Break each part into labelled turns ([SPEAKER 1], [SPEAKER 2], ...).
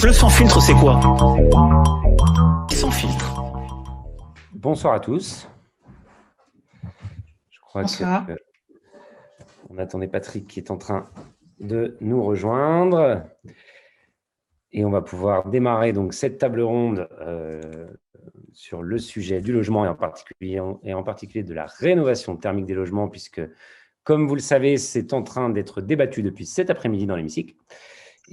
[SPEAKER 1] Le sans filtre, c'est quoi? Sans filtre.
[SPEAKER 2] Bonsoir à tous. Je crois
[SPEAKER 3] Bonsoir.
[SPEAKER 2] qu'on attendait Patrick qui est en train de nous rejoindre. Et on va pouvoir démarrer donc cette table ronde sur le sujet du logement et en particulier de la rénovation thermique des logements, puisque, comme vous le savez, c'est en train d'être débattu depuis cet après-midi dans l'hémicycle.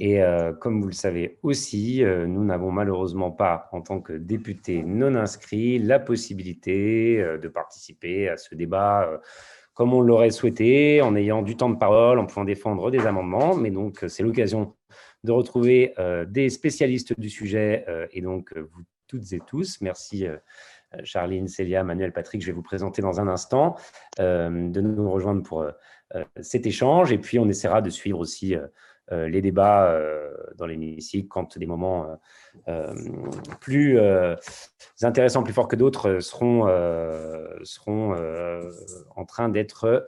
[SPEAKER 2] Et comme vous le savez aussi, nous n'avons malheureusement pas, en tant que députés non inscrits, la possibilité de participer à ce débat comme on l'aurait souhaité, en ayant du temps de parole, en pouvant défendre des amendements. Mais donc, c'est l'occasion de retrouver des spécialistes du sujet et donc vous toutes et tous. Merci Charline, Célia, Manuel, Patrick, je vais vous présenter dans un instant, de nous rejoindre pour cet échange. Et puis, on essaiera de suivre aussi les débats dans l'hémicycle quand des moments plus intéressants, plus forts que d'autres seront en train d'être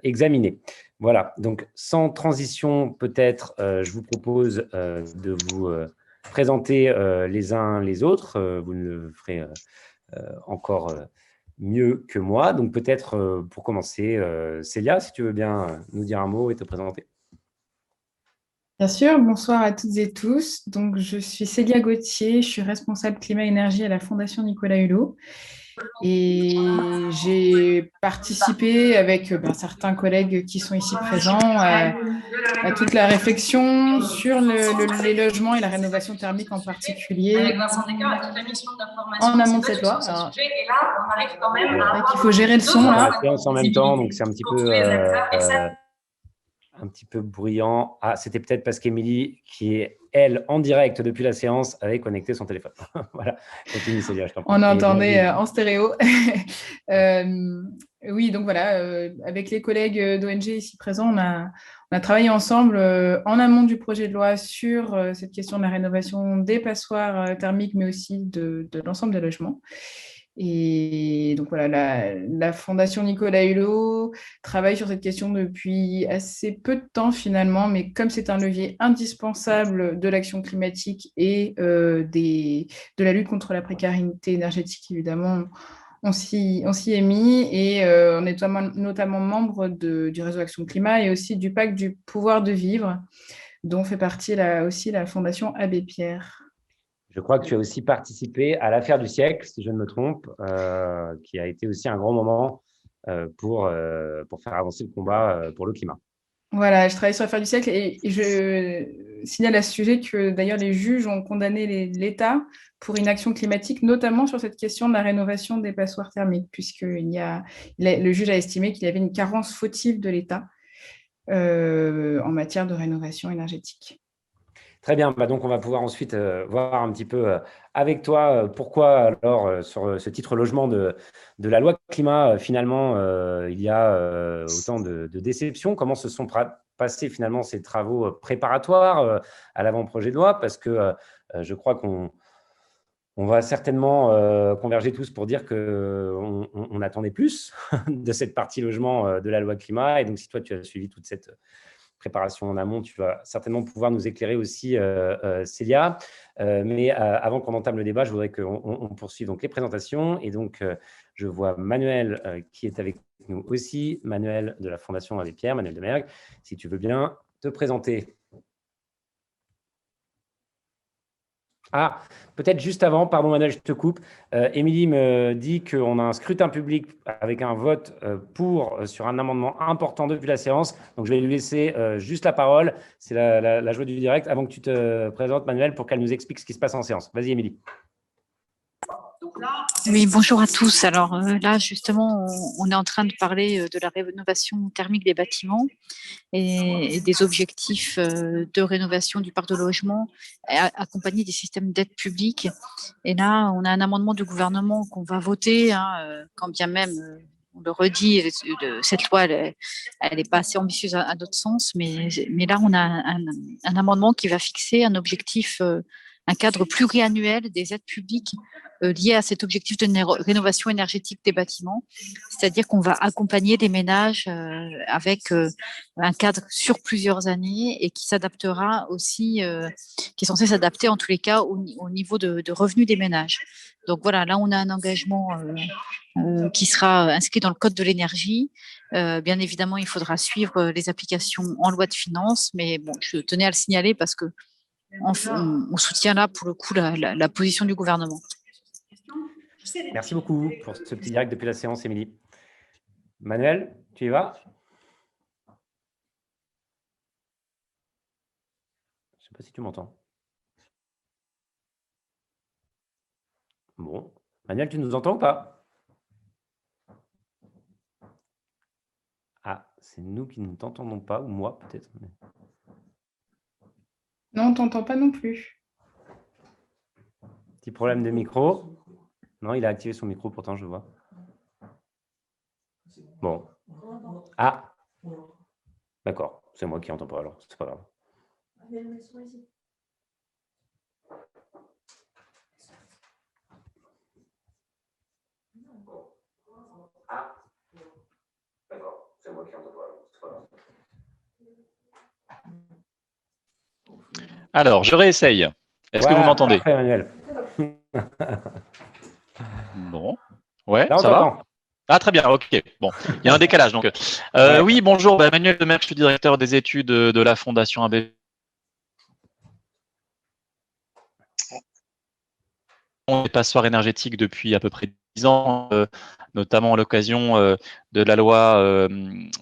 [SPEAKER 2] examinés. Voilà, donc sans transition, peut-être, je vous propose de vous présenter les uns les autres. Vous le ferez encore mieux que moi. Donc peut-être pour commencer, Célia, si tu veux bien nous dire un mot et te présenter.
[SPEAKER 3] Bien sûr, bonsoir à toutes et tous. Donc, je suis Célia Gauthier, je suis responsable climat-énergie à la Fondation Nicolas Hulot. Et j'ai participé avec certains collègues qui sont ici présents à toute la réflexion sur les logements et la rénovation thermique en particulier en amont de cette loi. Alors, il faut gérer le son là.
[SPEAKER 2] En même temps, donc c'est un petit peu bruyant. Ah, c'était peut-être parce qu'Émilie, qui est, elle, en direct depuis la séance, avait connecté son téléphone. Voilà, continue, Célia, je t'en prie.
[SPEAKER 3] On entendait en stéréo. Oui, donc voilà, avec les collègues d'ONG ici présents, on a travaillé ensemble en amont du projet de loi sur cette question de la rénovation des passoires thermiques, mais aussi de l'ensemble des logements. Et donc voilà, la Fondation Nicolas Hulot travaille sur cette question depuis assez peu de temps finalement, mais comme c'est un levier indispensable de l'action climatique et de la lutte contre la précarité énergétique, évidemment, on s'y est mis et on est notamment membre du réseau Action Climat et aussi du pacte du pouvoir de vivre, dont fait partie aussi la Fondation Abbé Pierre.
[SPEAKER 2] Je crois que tu as aussi participé à l'affaire du siècle, si je ne me trompe, qui a été aussi un grand moment pour faire avancer le combat pour le climat.
[SPEAKER 3] Voilà, je travaille sur l'affaire du siècle et je signale à ce sujet que d'ailleurs les juges ont condamné l'État pour inaction climatique, notamment sur cette question de la rénovation des passoires thermiques, puisque le juge a estimé qu'il y avait une carence fautive de l'État en matière de rénovation énergétique.
[SPEAKER 2] Très bien, donc on va pouvoir ensuite voir un petit peu avec toi pourquoi alors sur ce titre logement de la loi climat, finalement, il y a autant de déceptions. Comment se sont passés finalement ces travaux préparatoires à l'avant-projet de loi? Parce que je crois qu'on va certainement converger tous pour dire qu'on attendait plus de cette partie logement de la loi climat. Et donc, si toi, tu as suivi toute cette préparation en amont, tu vas certainement pouvoir nous éclairer aussi, Célia. Mais avant qu'on entame le débat, je voudrais qu'on poursuive donc les présentations. Et donc, je vois Manuel qui est avec nous aussi, Manuel de la Fondation Abbé Pierre, Manuel Demergue, si tu veux bien te présenter. Ah, peut-être juste avant, pardon Manuel, je te coupe. Émilie me dit qu'on a un scrutin public avec un vote sur un amendement important depuis la séance. Donc, je vais lui laisser juste la parole. C'est la joie du direct. Avant que tu te présentes, Manuel, pour qu'elle nous explique ce qui se passe en séance. Vas-y, Émilie.
[SPEAKER 4] Oui, bonjour à tous. Alors là, justement, on est en train de parler de la rénovation thermique des bâtiments et des objectifs de rénovation du parc de logement accompagnés des systèmes d'aide publique. Et là, on a un amendement du gouvernement qu'on va voter, quand bien même, on le redit, cette loi, elle n'est pas assez ambitieuse à notre sens, mais là, on a un amendement qui va fixer un objectif un cadre pluriannuel des aides publiques liées à cet objectif de rénovation énergétique des bâtiments, c'est-à-dire qu'on va accompagner les ménages avec un cadre sur plusieurs années et qui s'adaptera aussi, qui est censé s'adapter en tous les cas au niveau de revenus des ménages. Donc voilà, là on a un engagement qui sera inscrit dans le code de l'énergie. Bien évidemment, il faudra suivre les applications en loi de finances, mais bon, je tenais à le signaler parce que on soutient là pour le coup la position du gouvernement.
[SPEAKER 2] Merci beaucoup pour ce petit direct depuis la séance, Émilie. Manuel, tu y vas? Je ne sais pas si tu m'entends. Bon. Manuel, tu nous entends ou pas? Ah, c'est nous qui ne t'entendons pas, ou moi peut-être.
[SPEAKER 3] Non, on ne t'entend pas non plus.
[SPEAKER 2] Petit problème de micro. Non, il a activé son micro, pourtant, je vois. Bon. Ah, d'accord. C'est moi qui n'entends pas, alors. C'est pas grave. Ah, d'accord. C'est moi qui n'entends pas, alors. C'est pas grave.
[SPEAKER 5] Alors, je réessaye. Est-ce que vous m'entendez?
[SPEAKER 2] Parfait, Manuel.
[SPEAKER 5] Bon. Ouais,
[SPEAKER 2] Là, on
[SPEAKER 5] ça va?
[SPEAKER 2] t'entend.
[SPEAKER 5] Ah, très bien, ok. Bon, il y a un décalage. Donc,
[SPEAKER 2] Ouais.
[SPEAKER 5] Oui, bonjour, Manuel Demer, je suis directeur des études de la Fondation Abbé des passoires énergétiques depuis à peu près 10 ans, notamment à l'occasion de la loi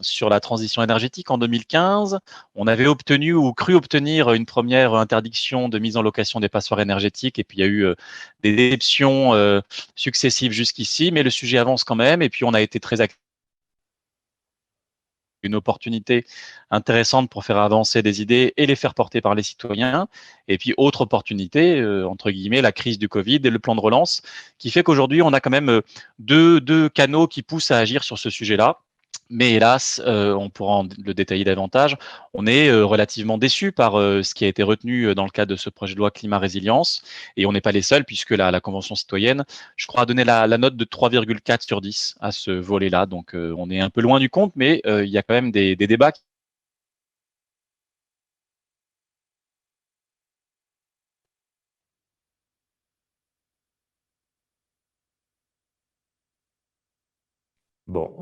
[SPEAKER 5] sur la transition énergétique en 2015. On avait obtenu ou cru obtenir une première interdiction de mise en location des passoires énergétiques, et puis il y a eu des déceptions successives jusqu'ici, mais le sujet avance quand même, et puis on a été très actifs. Une opportunité intéressante pour faire avancer des idées et les faire porter par les citoyens. Et puis, autre opportunité, entre guillemets, la crise du Covid et le plan de relance, qui fait qu'aujourd'hui, on a quand même deux canaux qui poussent à agir sur ce sujet-là. Mais hélas, on pourra le détailler davantage, on est relativement déçu par ce qui a été retenu dans le cadre de ce projet de loi climat résilience. Et on n'est pas les seuls, puisque la Convention citoyenne, je crois, a donné la note de 3,4 sur 10 à ce volet-là. Donc, on est un peu loin du compte, mais il y a quand même des débats.
[SPEAKER 2] Bon,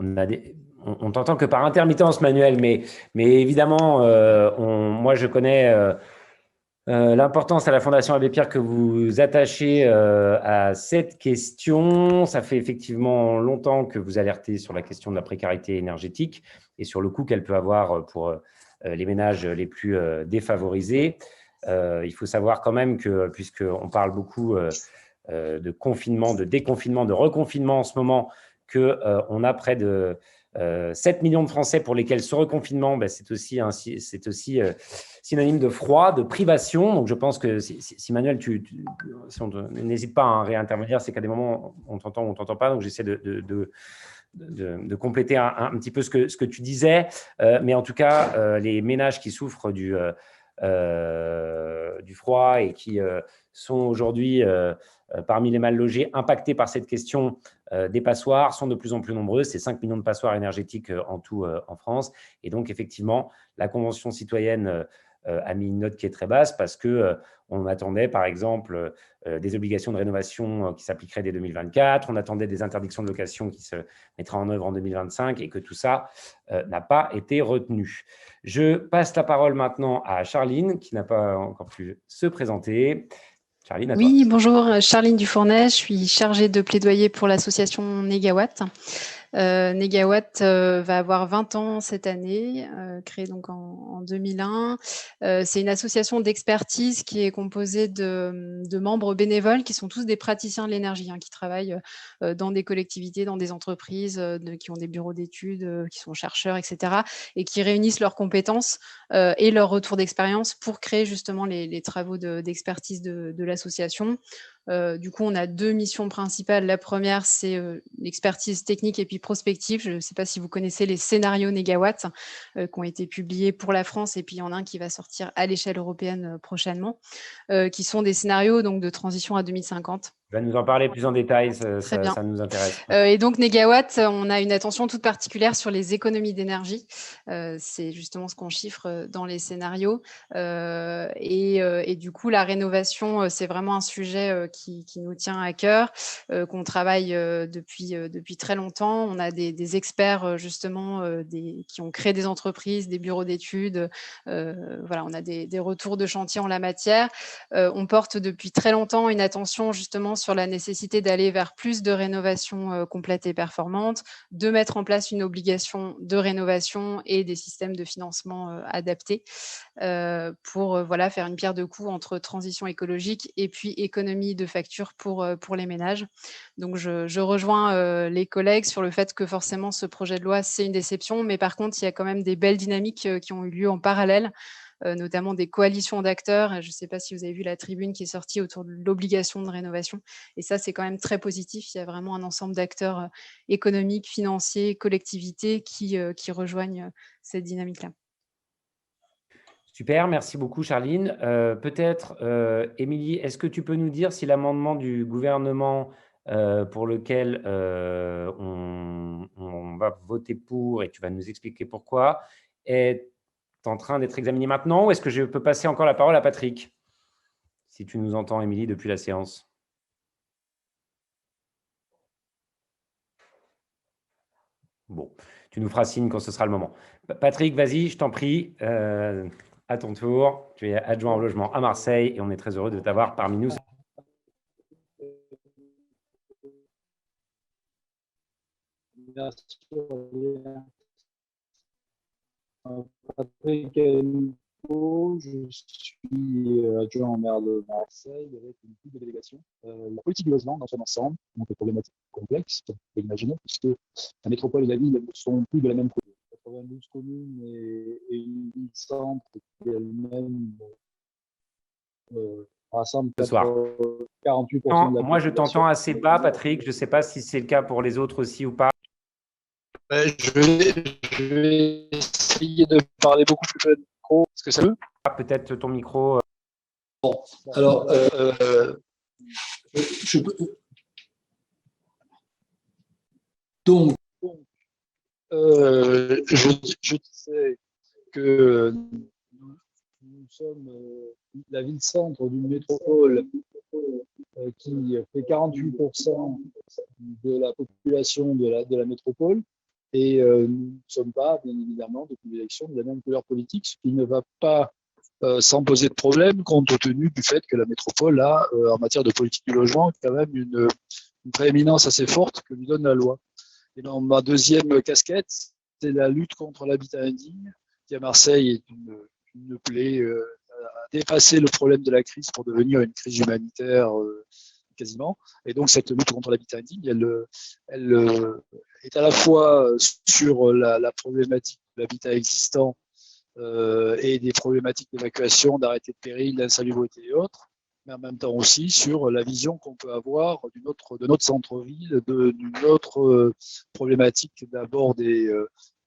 [SPEAKER 2] on t'entend que par intermittence, Manuel, mais évidemment, moi, je connais l'importance à la Fondation Abbé Pierre que vous attachez à cette question. Ça fait effectivement longtemps que vous alertez sur la question de la précarité énergétique et sur le coût qu'elle peut avoir pour les ménages les plus défavorisés. Il faut savoir quand même que, puisqu'on parle beaucoup de confinement, de déconfinement, de reconfinement en ce moment, qu'on a près de 7 millions de Français pour lesquels ce reconfinement, c'est aussi synonyme de froid, de privation. Donc, je pense que si Manuel, n'hésite pas à réintervenir, c'est qu'à des moments, on t'entend ou on ne t'entend pas. Donc, j'essaie de compléter un petit peu ce que tu disais. Mais en tout cas, les ménages qui souffrent du froid et qui sont aujourd'hui parmi les mal logés impactés par cette question des passoires sont de plus en plus nombreux. C'est 5 millions de passoires énergétiques en tout en France. Et donc, effectivement, la Convention citoyenne a mis une note qui est très basse parce qu'on attendait, par exemple, des obligations de rénovation qui s'appliqueraient dès 2024. On attendait des interdictions de location qui se mettraient en œuvre en 2025 et que tout ça n'a pas été retenu. Je passe la parole maintenant à Charline, qui n'a pas encore pu se présenter. Charline, à toi.
[SPEAKER 1] Oui, bonjour, Charline Dufournay, je suis chargée de plaidoyer pour l'association Négawatt. Négawatt va avoir 20 ans cette année, créée donc en 2001. C'est une association d'expertise qui est composée de membres bénévoles qui sont tous des praticiens de l'énergie, qui travaillent dans des collectivités, dans des entreprises, qui ont des bureaux d'études, qui sont chercheurs, etc. et qui réunissent leurs compétences et leur retour d'expérience pour créer justement les travaux d'expertise de l'association. Du coup, on a 2 missions principales. La première, c'est l'expertise technique et puis prospective. Je ne sais pas si vous connaissez les scénarios Négawatt qui ont été publiés pour la France, et puis il y en a un qui va sortir à l'échelle européenne prochainement, qui sont des scénarios donc, de transition à 2050.
[SPEAKER 2] Tu vas nous en parler plus en détail,
[SPEAKER 1] Très bien.
[SPEAKER 2] ça nous intéresse.
[SPEAKER 1] Et donc, Négawatt, on a une attention toute particulière sur les économies d'énergie. C'est justement ce qu'on chiffre dans les scénarios. Et du coup, la rénovation, c'est vraiment un sujet qui nous tient à cœur, qu'on travaille depuis très longtemps. On a des experts, justement, qui ont créé des entreprises, des bureaux d'études. Voilà, on a des retours de chantier en la matière. On porte depuis très longtemps une attention, justement, sur la nécessité d'aller vers plus de rénovation complète et performante, de mettre en place une obligation de rénovation et des systèmes de financement adaptés pour voilà, faire une pierre de coups entre transition écologique et puis économie de facture pour les ménages. Donc, je rejoins les collègues sur le fait que forcément, ce projet de loi, c'est une déception, mais par contre, il y a quand même des belles dynamiques qui ont eu lieu en parallèle, notamment des coalitions d'acteurs. Je ne sais pas si vous avez vu la tribune qui est sortie autour de l'obligation de rénovation. Et ça, c'est quand même très positif. Il y a vraiment un ensemble d'acteurs économiques, financiers, collectivités qui rejoignent cette dynamique-là.
[SPEAKER 2] Super, merci beaucoup Charline. Peut-être, Émilie, est-ce que tu peux nous dire si l'amendement du gouvernement pour lequel on va voter pour, et tu vas nous expliquer pourquoi, est en train d'être examiné maintenant, ou est-ce que je peux passer encore la parole à Patrick? Si tu nous entends, Émilie, depuis la séance. Bon, tu nous feras signe quand ce sera le moment. Patrick, vas-y, je t'en prie, à ton tour. Tu es adjoint au logement à Marseille et on est très heureux de t'avoir parmi nous.
[SPEAKER 6] Merci. Patrick Hennepo, je suis adjoint au maire de Marseille avec une petite délégation. La politique du logement dans son ensemble, donc des problématiques complexes, on peut imaginer, puisque la métropole et la ville ne sont plus de la même commune. 92 communes et une ville-centre qui elle-même rassemble 48% de la population.
[SPEAKER 2] Moi, je t'entends assez bas, Patrick. Je ne sais pas si c'est le cas pour les autres aussi ou pas.
[SPEAKER 6] Je vais essayer de parler beaucoup plus près du micro. Est-ce que ça peut?
[SPEAKER 2] Peut-être ton micro.
[SPEAKER 6] Bon, alors, je peux. Donc, je disais que nous sommes la ville-centre d'une métropole qui fait 48% de la population de la métropole. Et nous ne sommes pas, bien évidemment, depuis l'élection, de la même couleur politique, ce qui ne va pas sans poser de problème, compte tenu du fait que la métropole a, en matière de politique du logement, quand même une prééminence assez forte que lui donne la loi. Et dans ma deuxième casquette, c'est la lutte contre l'habitat indigne, qui à Marseille est une plaie à dépasser le problème de la crise pour devenir une crise humanitaire quasiment. Et donc, cette lutte contre l'habitat indigne, elle est à la fois sur la problématique de l'habitat existant et des problématiques d'évacuation, d'arrêté de péril, d'insalubrité et autres, mais en même temps aussi sur la vision qu'on peut avoir de notre centre-ville, d'une autre problématique d'abord des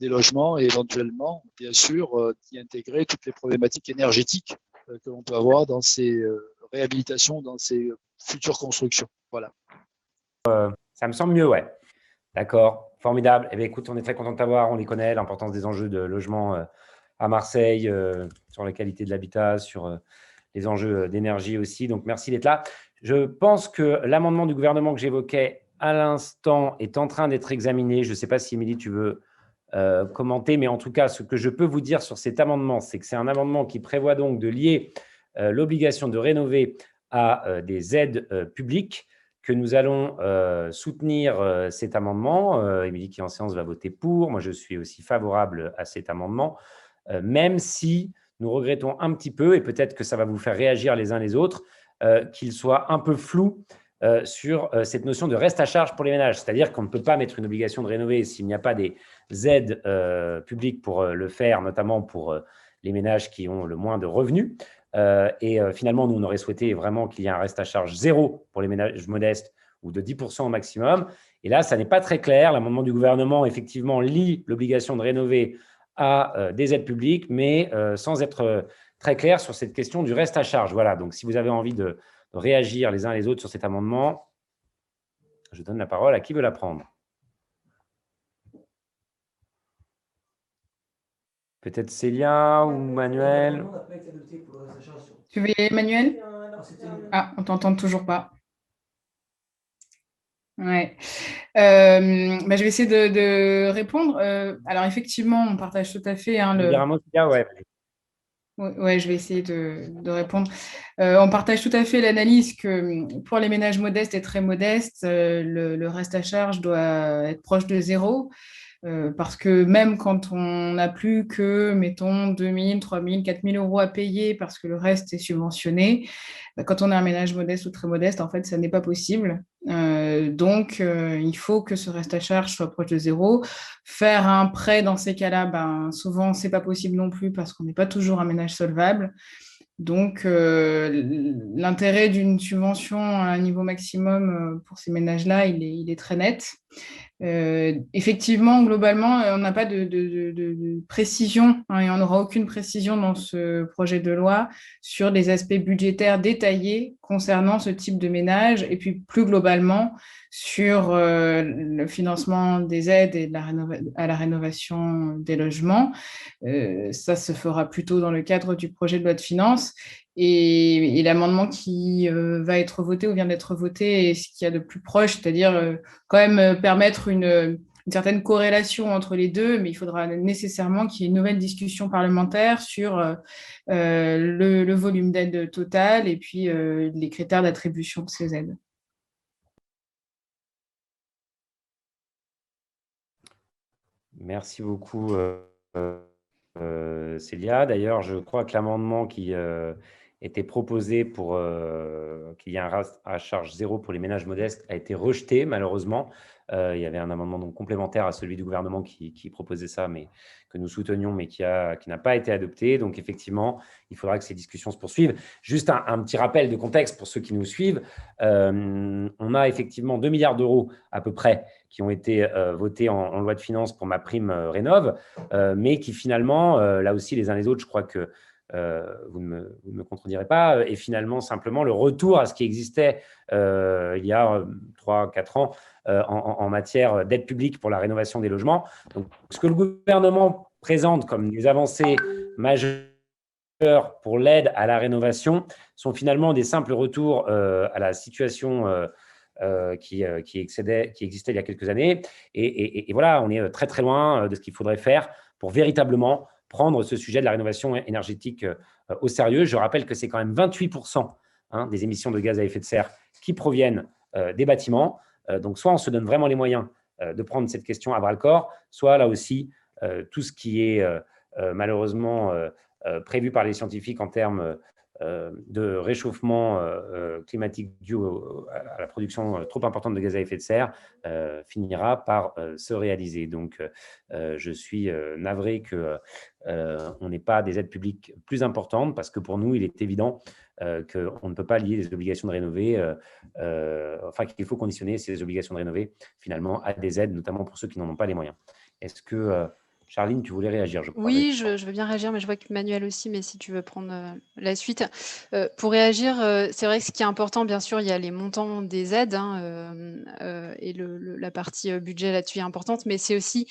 [SPEAKER 6] logements et éventuellement, bien sûr, d'y intégrer toutes les problématiques énergétiques que l'on peut avoir dans ces réhabilitations, dans ces futures constructions. Voilà.
[SPEAKER 2] Ça me semble mieux, ouais. D'accord, formidable. Eh bien, écoute, on est très content de t'avoir. On les connaît, l'importance des enjeux de logement à Marseille, sur la qualité de l'habitat, sur les enjeux d'énergie aussi. Donc, merci d'être là. Je pense que l'amendement du gouvernement que j'évoquais à l'instant est en train d'être examiné. Je ne sais pas si, Émilie, tu veux commenter, mais en tout cas, ce que je peux vous dire sur cet amendement, c'est que c'est un amendement qui prévoit donc de lier l'obligation de rénover à des aides publiques, que nous allons soutenir cet amendement. Émilie, qui en séance, va voter pour. Moi, je suis aussi favorable à cet amendement, même si nous regrettons un petit peu, et peut-être que ça va vous faire réagir les uns les autres, qu'il soit un peu flou sur cette notion de reste à charge pour les ménages. C'est-à-dire qu'on ne peut pas mettre une obligation de rénover s'il n'y a pas des aides publiques pour le faire, notamment pour les ménages qui ont le moins de revenus. Finalement, nous, on aurait souhaité vraiment qu'il y ait un reste à charge zéro pour les ménages modestes ou de 10% au maximum. Et là, ça n'est pas très clair. L'amendement du gouvernement, effectivement, lie l'obligation de rénover à des aides publiques, mais sans être très clair sur cette question du reste à charge. Voilà, donc si vous avez envie de réagir les uns les autres sur cet amendement, je donne la parole à qui veut la prendre. Peut-être Célia ou Manuel.
[SPEAKER 3] Tu veux y aller, Manuel? Ah, on t'entend toujours pas. Ouais. Je vais essayer de répondre. Alors, effectivement, on partage tout à fait
[SPEAKER 2] Tu veux dire un mot, Célia? Ouais.
[SPEAKER 3] Ouais, je vais essayer de répondre. On partage tout à fait l'analyse que pour les ménages modestes et très modestes, le reste à charge doit être proche de zéro. Parce que même quand on n'a plus que, mettons, 2 000, 3 000, 4 000 euros à payer parce que le reste est subventionné, quand on a un ménage modeste ou très modeste, en fait, ça n'est pas possible. Donc, il faut que ce reste à charge soit proche de zéro. Faire un prêt dans ces cas-là, souvent, ce n'est pas possible non plus parce qu'on n'est pas toujours un ménage solvable. Donc, l'intérêt d'une subvention à un niveau maximum pour ces ménages-là, il est très net. Effectivement, globalement, on n'a pas de précision et on n'aura aucune précision dans ce projet de loi sur les aspects budgétaires détaillés concernant ce type de ménage et puis plus globalement sur le financement des aides et à la rénovation des logements. Ça se fera plutôt dans le cadre du projet de loi de finances. Et l'amendement qui va être voté ou vient d'être voté est ce qu'il y a de plus proche, c'est-à-dire quand même permettre une certaine corrélation entre les deux, mais il faudra nécessairement qu'il y ait une nouvelle discussion parlementaire sur le volume d'aide total et puis les critères d'attribution de ces aides.
[SPEAKER 2] Merci beaucoup, Célia. D'ailleurs, je crois que l'amendement qui était proposé pour qu'il y ait un reste à charge zéro pour les ménages modestes a été rejeté, malheureusement. Il y avait un amendement donc complémentaire à celui du gouvernement qui proposait ça, mais que nous soutenions, mais qui n'a pas été adopté. Donc, effectivement, il faudra que ces discussions se poursuivent. Juste un petit rappel de contexte pour ceux qui nous suivent. On a effectivement 2 milliards d'euros à peu près qui ont été votés en loi de finances pour MaPrimeRénov', mais qui finalement, là aussi, les uns les autres, je crois que vous ne me contredirez pas, et finalement simplement le retour à ce qui existait il y a 3-4 ans en matière d'aide publique pour la rénovation des logements. Donc, ce que le gouvernement présente comme des avancées majeures pour l'aide à la rénovation sont finalement des simples retours à la situation qui existait il y a quelques années. Et voilà, on est très très loin de ce qu'il faudrait faire pour véritablement prendre ce sujet de la rénovation énergétique au sérieux. Je rappelle que c'est quand même 28% des émissions de gaz à effet de serre qui proviennent des bâtiments. Donc, soit on se donne vraiment les moyens de prendre cette question à bras-le-corps, soit là aussi, tout ce qui est malheureusement prévu par les scientifiques en termes de réchauffement climatique dû à la production trop importante de gaz à effet de serre finira par se réaliser. Donc, je suis navré qu'on n'ait pas des aides publiques plus importantes parce que pour nous, il est évident qu'on ne peut pas lier les obligations de rénover, enfin qu'il faut conditionner ces obligations de rénover finalement à des aides, notamment pour ceux qui n'en ont pas les moyens. Est-ce que Charline, tu voulais réagir, je crois.
[SPEAKER 1] Oui, je veux bien réagir, mais je vois que Manuel aussi, mais si tu veux prendre la suite. Pour réagir, c'est vrai que ce qui est important, bien sûr, il y a les montants des aides et la partie budget là-dessus est importante, mais c'est aussi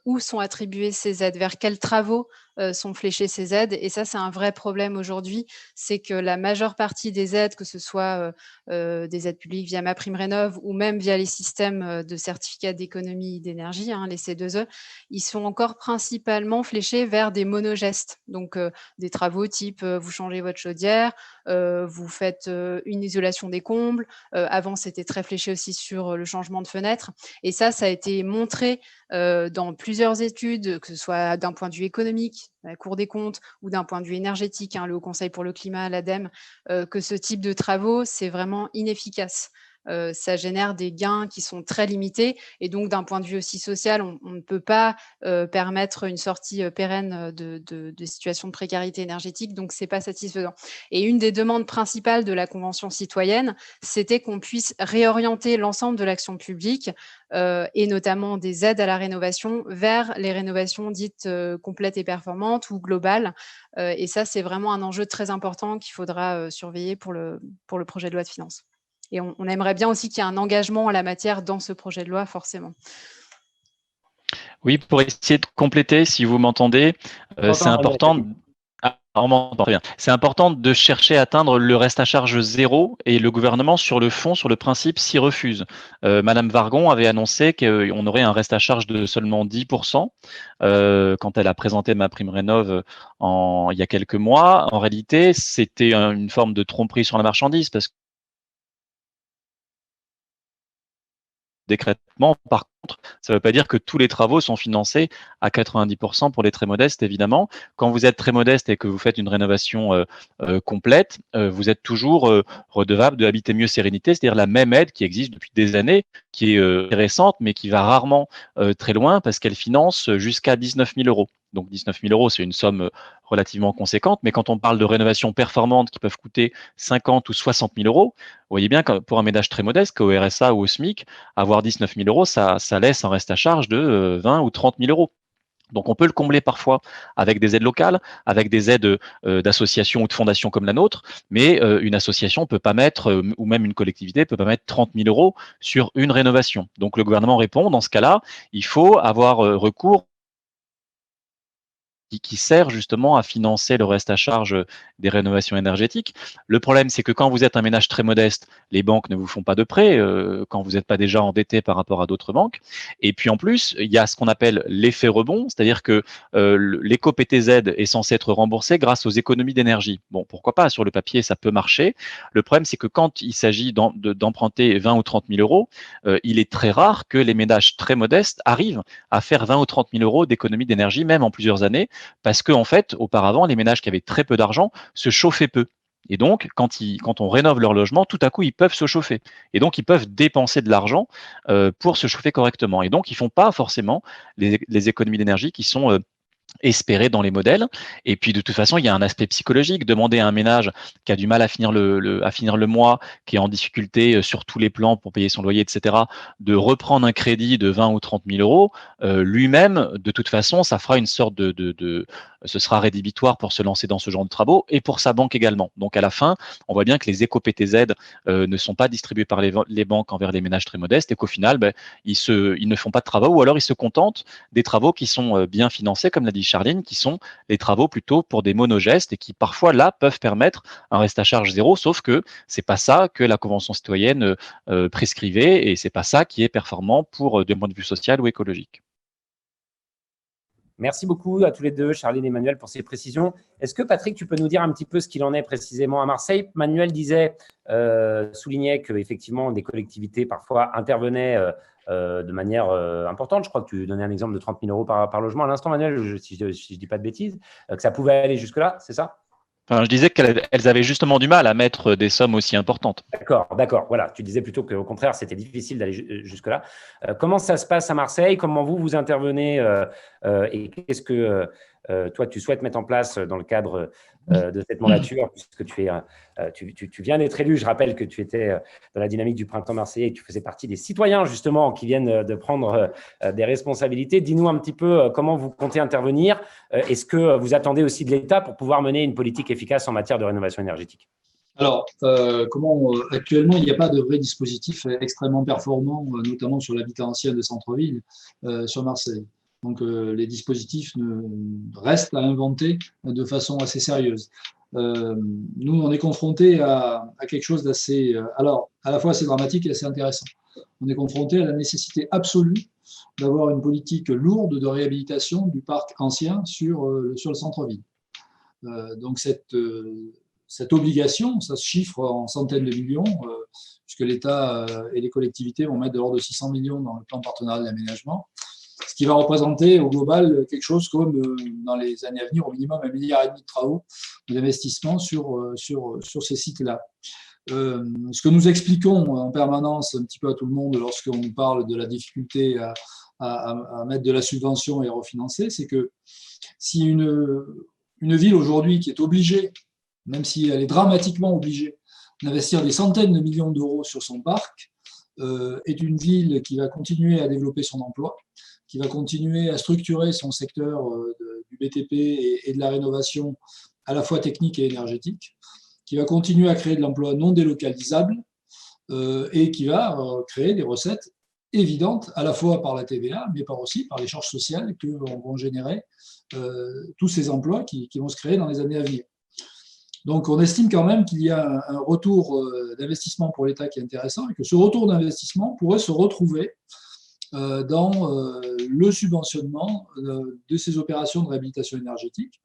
[SPEAKER 1] où sont attribuées ces aides, vers quels travaux sont fléchées ces aides. Et ça, c'est un vrai problème aujourd'hui, c'est que la majeure partie des aides, que ce soit des aides publiques via MaPrimeRénov' ou même via les systèmes de certificats d'économie d'énergie, les C2E, ils sont encore principalement fléchés vers des monogestes, donc des travaux type vous changez votre chaudière, vous faites une isolation des combles. Avant, c'était très fléché aussi sur le changement de fenêtre. Et ça a été montré dans plusieurs études, que ce soit d'un point de vue économique, la Cour des comptes, ou d'un point de vue énergétique, le Haut Conseil pour le climat, l'ADEME, que ce type de travaux, c'est vraiment inefficace. ça génère des gains qui sont très limités. Et donc, d'un point de vue aussi social, on ne peut pas permettre une sortie pérenne de situations de précarité énergétique. Donc, ce n'est pas satisfaisant. Et une des demandes principales de la Convention citoyenne, c'était qu'on puisse réorienter l'ensemble de l'action publique et notamment des aides à la rénovation vers les rénovations dites complètes et performantes ou globales. Et ça, c'est vraiment un enjeu très important qu'il faudra surveiller pour le projet de loi de finances. Et on aimerait bien aussi qu'il y ait un engagement en la matière dans ce projet de loi, forcément.
[SPEAKER 5] Oui, pour essayer de compléter, si vous m'entendez, c'est important. On m'entend très bien. C'est important de chercher à atteindre le reste à charge zéro et le gouvernement, sur le fond, sur le principe, s'y refuse. Madame Wargon avait annoncé qu'on aurait un reste à charge de seulement 10% quand elle a présenté MaPrimeRénov' il y a quelques mois. En réalité, c'était une forme de tromperie sur la marchandise parce que décrètement. Par contre, ça ne veut pas dire que tous les travaux sont financés à 90% pour les très modestes, évidemment. Quand vous êtes très modeste et que vous faites une rénovation complète, vous êtes toujours redevable de Habiter Mieux Sérénité, c'est-à-dire la même aide qui existe depuis des années, qui est récente, mais qui va rarement très loin parce qu'elle finance jusqu'à 19 000 euros. Donc 19 000 euros, c'est une somme relativement conséquente, mais quand on parle de rénovations performantes qui peuvent coûter 50 ou 60 000 euros, vous voyez bien que pour un ménage très modeste, qu'au RSA ou au SMIC, avoir 19 000 euros, ça laisse un reste à charge de 20 ou 30 000 euros. Donc on peut le combler parfois avec des aides locales, avec des aides d'associations ou de fondations comme la nôtre, mais une association ne peut pas mettre, ou même une collectivité ne peut pas mettre 30 000 euros sur une rénovation. Donc le gouvernement répond, dans ce cas-là, il faut avoir recours qui sert justement à financer le reste à charge des rénovations énergétiques. Le problème, c'est que quand vous êtes un ménage très modeste, les banques ne vous font pas de prêts quand vous n'êtes pas déjà endetté par rapport à d'autres banques. Et puis en plus, il y a ce qu'on appelle l'effet rebond, c'est-à-dire que l'éco-PTZ est censé être remboursé grâce aux économies d'énergie. Bon, pourquoi pas, sur le papier, ça peut marcher. Le problème, c'est que quand il s'agit d'emprunter 20 ou 30 000 euros, il est très rare que les ménages très modestes arrivent à faire 20 ou 30 000 euros d'économie d'énergie, même en plusieurs années, parce que en fait, auparavant, les ménages qui avaient très peu d'argent se chauffaient peu. Et donc, quand on rénove leur logement, tout à coup, ils peuvent se chauffer. Et donc, ils peuvent dépenser de l'argent pour se chauffer correctement. Et donc, ils ne font pas forcément les économies d'énergie qui sont espérées dans les modèles. Et puis de toute façon, il y a un aspect psychologique. Demander à un ménage qui a du mal à finir le mois, qui est en difficulté sur tous les plans pour payer son loyer, etc., de reprendre un crédit de 20 ou 30 000 euros, lui-même, de toute façon, ça fera une sorte ce sera rédhibitoire pour se lancer dans ce genre de travaux et pour sa banque également. Donc à la fin, on voit bien que les éco-PTZ ne sont pas distribués par les banques envers les ménages très modestes et qu'au final, ils ne font pas de travaux ou alors ils se contentent des travaux qui sont bien financés, comme l'a dit Charline, qui sont les travaux plutôt pour des monogestes et qui parfois là peuvent permettre un reste à charge zéro, sauf que c'est pas ça que la Convention citoyenne prescrivait et c'est pas ça qui est performant pour d'un point de vue social ou écologique.
[SPEAKER 2] Merci beaucoup à tous les deux, Charline et Manuel, pour ces précisions. Est-ce que, Patrick, tu peux nous dire un petit peu ce qu'il en est précisément à Marseille? Manuel soulignait qu'effectivement, des collectivités parfois intervenaient de manière importante. Je crois que tu donnais un exemple de 30 000 euros par logement à l'instant, Manuel, si je ne dis pas de bêtises, que ça pouvait aller jusque-là, c'est ça?
[SPEAKER 5] Enfin, je disais qu'elles avaient justement du mal à mettre des sommes aussi importantes.
[SPEAKER 2] D'accord. Voilà, tu disais plutôt qu'au contraire, c'était difficile d'aller jusque-là. Comment ça se passe à Marseille? Comment vous intervenez et qu'est-ce que toi, tu souhaites mettre en place dans le cadre de cette mandature, puisque tu viens d'être élu. Je rappelle que tu étais dans la dynamique du printemps marseillais et que tu faisais partie des citoyens, justement, qui viennent de prendre des responsabilités. Dis-nous un petit peu comment vous comptez intervenir. Est-ce que vous attendez aussi de l'État pour pouvoir mener une politique efficace en matière de rénovation énergétique?
[SPEAKER 6] Alors, actuellement, il n'y a pas de vrai dispositif extrêmement performant, notamment sur l'habitat ancien de centre-ville, sur Marseille. Donc, les dispositifs restent à inventer de façon assez sérieuse. Nous, on est confrontés à quelque chose d'assez, alors, à la fois assez dramatique et assez intéressant. On est confronté à la nécessité absolue d'avoir une politique lourde de réhabilitation du parc ancien sur le centre-ville. Donc, cette obligation, ça se chiffre en centaines de millions, puisque l'État et les collectivités vont mettre de l'ordre de 600 millions dans le plan partenarial d'aménagement. ce qui va représenter au global quelque chose comme, dans les années à venir, au minimum 1,5 milliard de travaux d'investissement sur ces sites-là. Ce que nous expliquons en permanence un petit peu à tout le monde lorsqu'on nous parle de la difficulté à mettre de la subvention et à refinancer, c'est que si une ville aujourd'hui qui est obligée, même si elle est dramatiquement obligée, d'investir des centaines de millions d'euros sur son parc, est une ville qui va continuer à développer son emploi, qui va continuer à structurer son secteur du BTP et de la rénovation à la fois technique et énergétique, qui va continuer à créer de l'emploi non délocalisable et qui va créer des recettes évidentes, à la fois par la TVA, mais aussi par les charges sociales que vont générer tous ces emplois qui vont se créer dans les années à venir. Donc, on estime quand même qu'il y a un retour d'investissement pour l'État qui est intéressant et que ce retour d'investissement pourrait se retrouver dans le subventionnement de ces opérations de réhabilitation énergétique.